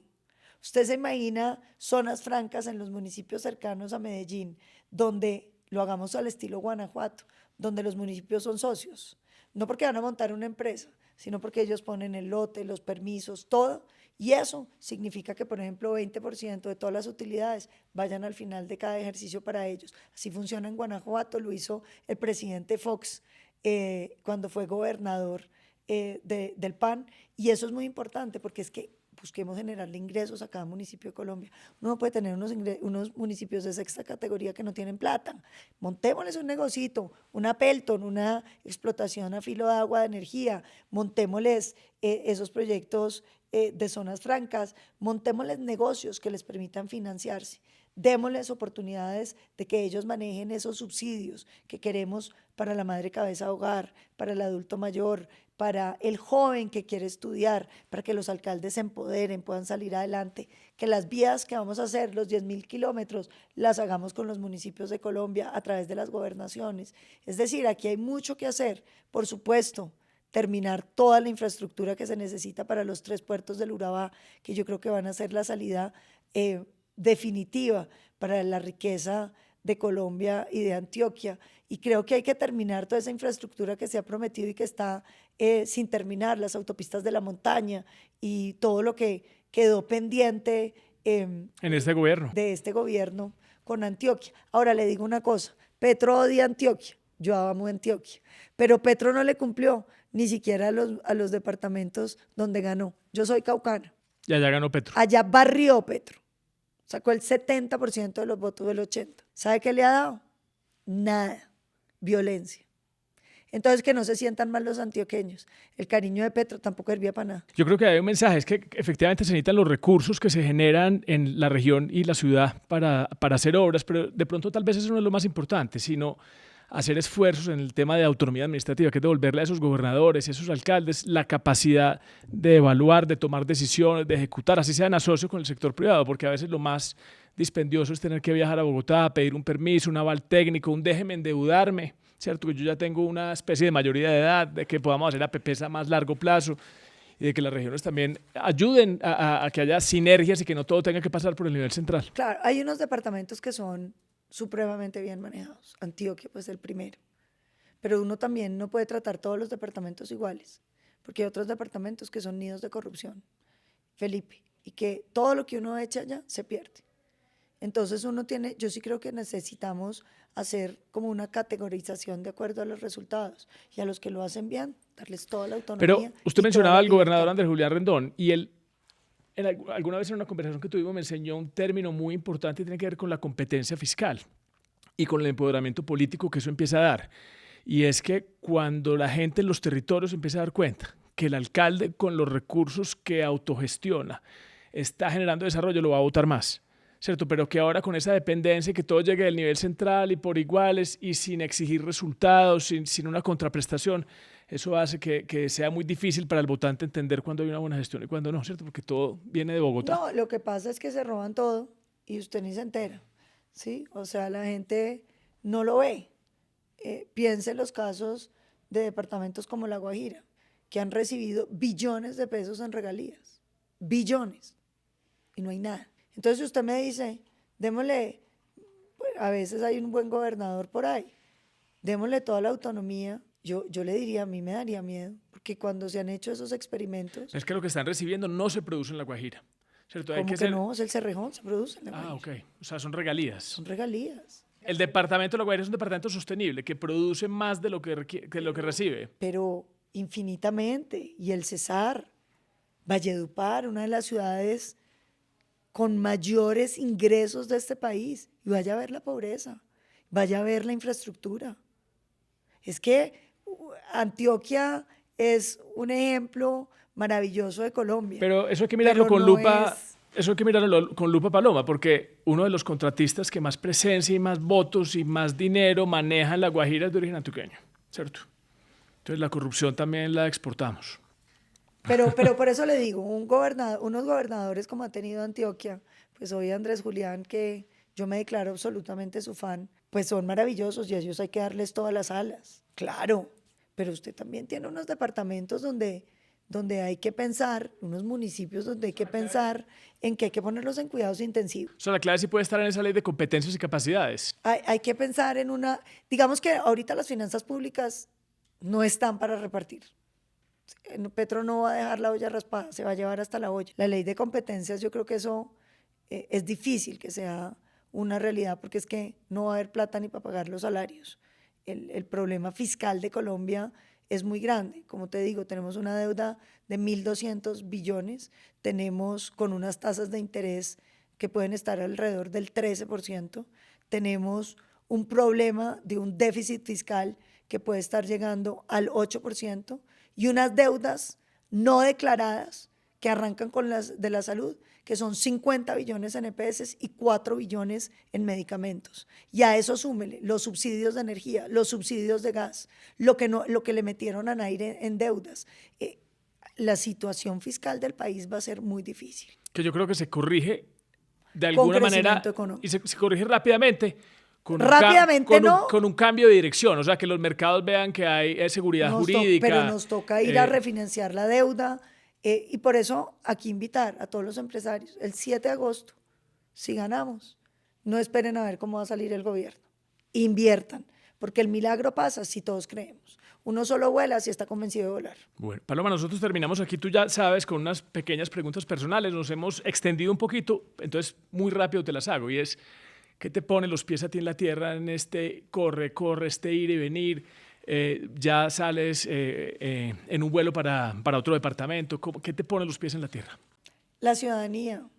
Usted se imagina zonas francas en los municipios cercanos a Medellín, donde lo hagamos al estilo Guanajuato, donde los municipios son socios, no porque van a montar una empresa, sino porque ellos ponen el lote, los permisos, todo, y eso significa que, por ejemplo, 20% de todas las utilidades vayan al final de cada ejercicio para ellos. Así funciona en Guanajuato, lo hizo el presidente Fox cuando fue gobernador del PAN, y eso es muy importante porque es que busquemos generarle ingresos a cada municipio de Colombia. Uno no puede tener unos municipios de sexta categoría que no tienen plata. Montémosles un negocito, una Pelton, una explotación a filo de agua, de energía, montémosles esos proyectos de zonas francas, montémosles negocios que les permitan financiarse. Démosles oportunidades de que ellos manejen esos subsidios que queremos para la madre cabeza de hogar, para el adulto mayor, para el joven que quiere estudiar, para que los alcaldes se empoderen, puedan salir adelante, que las vías que vamos a hacer, los 10.000 kilómetros, las hagamos con los municipios de Colombia a través de las gobernaciones. Es decir, aquí hay mucho que hacer, por supuesto, terminar toda la infraestructura que se necesita para los 3 puertos del Urabá, que yo creo que van a ser la salida definitiva para la riqueza de Colombia y de Antioquia, y creo que hay que terminar toda esa infraestructura que se ha prometido y que está sin terminar, las autopistas de la montaña y todo lo que quedó pendiente en este gobierno. De este gobierno con Antioquia. Ahora le digo una cosa, Petro odia Antioquia, yo amo Antioquia, pero Petro no le cumplió ni siquiera a los departamentos donde ganó. Yo soy caucana. Y allá ganó Petro. Allá barrió Petro. Sacó el 70% de los votos del 80%. ¿Sabe qué le ha dado? Nada. Violencia. Entonces, que no se sientan mal los antioqueños. El cariño de Petro tampoco servía para nada. Yo creo que hay un mensaje, es que efectivamente se necesitan los recursos que se generan en la región y la ciudad para hacer obras, pero de pronto tal vez eso no es lo más importante, sino hacer esfuerzos en el tema de autonomía administrativa, que es devolverle a esos gobernadores y a esos alcaldes la capacidad de evaluar, de tomar decisiones, de ejecutar, así sean asocio con el sector privado, porque a veces lo más dispendioso es tener que viajar a Bogotá, pedir un permiso, un aval técnico, un déjeme endeudarme, ¿cierto? Que yo ya tengo una especie de mayoría de edad, de que podamos hacer APPs a más largo plazo y de que las regiones también ayuden a que haya sinergias y que no todo tenga que pasar por el nivel central. Claro, hay unos departamentos que son supremamente bien manejados. Antioquia, pues el primero. Pero uno también no puede tratar todos los departamentos iguales, porque hay otros departamentos que son nidos de corrupción, Felipe, y que todo lo que uno echa allá se pierde. Entonces yo sí creo que necesitamos hacer como una categorización de acuerdo a los resultados, y a los que lo hacen bien, darles toda la autonomía. Pero usted mencionaba al gobernador Andrés Julián Rendón, y él alguna vez en una conversación que tuvimos me enseñó un término muy importante y tiene que ver con la competencia fiscal y con el empoderamiento político que eso empieza a dar. Y es que cuando la gente en los territorios empieza a dar cuenta que el alcalde con los recursos que autogestiona está generando desarrollo, lo va a votar más, ¿cierto? Pero que ahora con esa dependencia, que todo llegue del nivel central y por iguales y sin exigir resultados, sin una contraprestación, eso hace que sea muy difícil para el votante entender cuándo hay una buena gestión y cuándo no, ¿cierto? Porque todo viene de Bogotá. No, lo que pasa es que se roban todo y usted ni se entera, ¿sí? O sea, la gente no lo ve. Piense en los casos de departamentos como La Guajira, que han recibido billones de pesos en regalías, billones, y no hay nada. Entonces, si usted me dice, démosle, pues, a veces hay un buen gobernador por ahí, démosle toda la autonomía, yo le diría, a mí me daría miedo, porque cuando se han hecho esos experimentos, Es que lo que están recibiendo no se produce en La Guajira, ¿cierto? Hay como que que ser... no, es el Cerrejón, se produce en La Ah, Guajira. ok. O sea, son regalías. Son regalías. El departamento de La Guajira es un departamento sostenible que produce más de lo que lo que recibe. Pero infinitamente. Y el Cesar, Valledupar, una de las ciudades con mayores ingresos de este país. Y vaya a ver la pobreza, vaya a ver la infraestructura. Es que Antioquia es un ejemplo maravilloso de Colombia. Pero eso hay que mirarlo con no lupa. es- Eso hay que mirarlo con lupa, Paloma, porque uno de los contratistas que más presencia y más votos y más dinero maneja en La Guajira es de origen antioqueño, ¿cierto? Entonces la corrupción también la exportamos. Pero por eso le digo, unos gobernadores como ha tenido Antioquia, pues hoy Andrés Julián, que yo me declaro absolutamente su fan, pues son maravillosos y a ellos hay que darles todas las alas. Claro, pero usted también tiene unos departamentos donde hay que pensar, unos municipios donde hay que pensar en que hay que ponerlos en cuidados intensivos. O sea, la clave sí puede estar en esa ley de competencias y capacidades. Hay que pensar en digamos que ahorita las finanzas públicas no están para repartir. Petro no va a dejar la olla raspada, se va a llevar hasta la olla. La ley de competencias, yo creo que eso es difícil que sea una realidad porque es que no va a haber plata ni para pagar los salarios. El problema fiscal de Colombia es muy grande. Como te digo, tenemos una deuda de 1.200 billones, tenemos con unas tasas de interés que pueden estar alrededor del 13%, tenemos un problema de un déficit fiscal que puede estar llegando al 8% y unas deudas no declaradas que arrancan con las de la salud, que son 50 billones en EPS y 4 billones en medicamentos. Y a eso súmele los subsidios de energía, los subsidios de gas, lo que le metieron a Naire en deudas. La situación fiscal del país va a ser muy difícil. Que yo creo que se corrige de Con alguna manera crecimiento económico. y se corrige rápidamente. Rápidamente no. Con un cambio de dirección, o sea, que los mercados vean que hay seguridad jurídica. Pero nos toca ir a refinanciar la deuda y por eso aquí invitar a todos los empresarios el 7 de agosto, si ganamos, no esperen a ver cómo va a salir el gobierno, inviertan, porque el milagro pasa si todos creemos. Uno solo vuela si está convencido de volar. Bueno, Paloma, nosotros terminamos aquí, tú ya sabes, con unas pequeñas preguntas personales, nos hemos extendido un poquito, entonces muy rápido te las hago y es, ¿qué te pone los pies a ti en la tierra en este corre, este ir y venir? Ya sales en un vuelo para otro departamento. ¿Qué te pone los pies en la tierra? La ciudadanía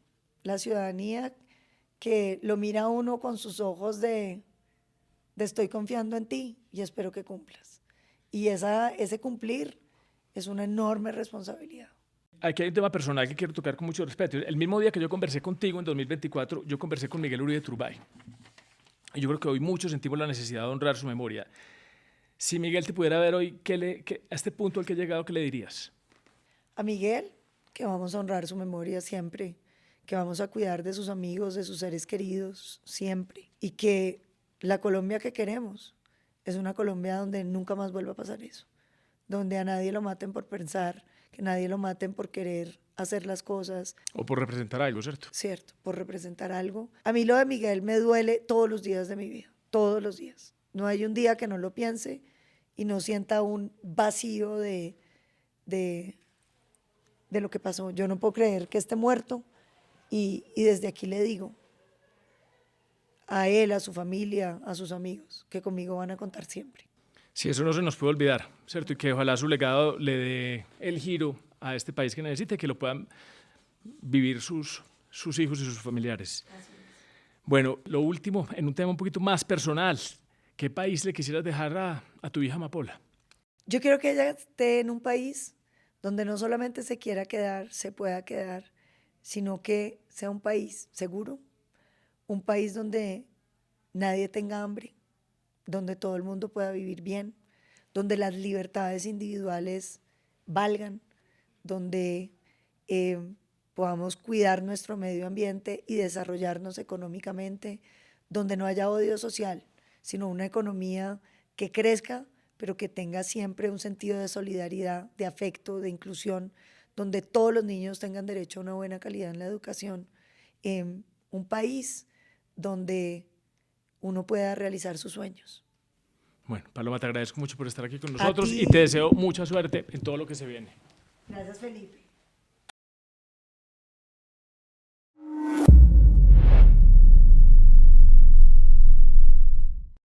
que lo mira a uno con sus ojos de estoy confiando en ti y espero que cumplas. Y ese cumplir es una enorme responsabilidad. Aquí hay un tema personal que quiero tocar con mucho respeto. El mismo día que yo conversé contigo en 2024, yo conversé con Miguel Uribe Turbay. Y yo creo que hoy muchos sentimos la necesidad de honrar su memoria. Si Miguel te pudiera ver hoy, a este punto al que ha llegado, ¿qué le dirías? A Miguel, que vamos a honrar su memoria siempre, que vamos a cuidar de sus amigos, de sus seres queridos, siempre. Y que la Colombia que queremos es una Colombia donde nunca más vuelva a pasar eso. Donde a nadie lo maten por pensar, que nadie lo maten por querer hacer las cosas. O por representar algo, ¿cierto? Cierto, por representar algo. A mí lo de Miguel me duele todos los días de mi vida, todos los días. No hay un día que no lo piense y no sienta un vacío de lo que pasó. Yo no puedo creer que esté muerto y desde aquí le digo a él, a su familia, a sus amigos, que conmigo van a contar siempre. Sí, eso no se nos puede olvidar, ¿cierto? Y que ojalá su legado le dé el giro a este país que necesite, que lo puedan vivir sus hijos y sus familiares. Bueno, lo último, en un tema un poquito más personal, ¿qué país le quisieras dejar a tu hija Amapola? Yo quiero que ella esté en un país donde no solamente se quiera quedar, se pueda quedar, sino que sea un país seguro, un país donde nadie tenga hambre, donde todo el mundo pueda vivir bien, donde las libertades individuales valgan, donde podamos cuidar nuestro medio ambiente y desarrollarnos económicamente, donde no haya odio social, sino una economía que crezca, pero que tenga siempre un sentido de solidaridad, de afecto, de inclusión, donde todos los niños tengan derecho a una buena calidad en la educación, un país donde uno pueda realizar sus sueños. Bueno, Paloma, te agradezco mucho por estar aquí con nosotros ti. y te deseo mucha suerte en todo lo que se viene. Gracias, Felipe.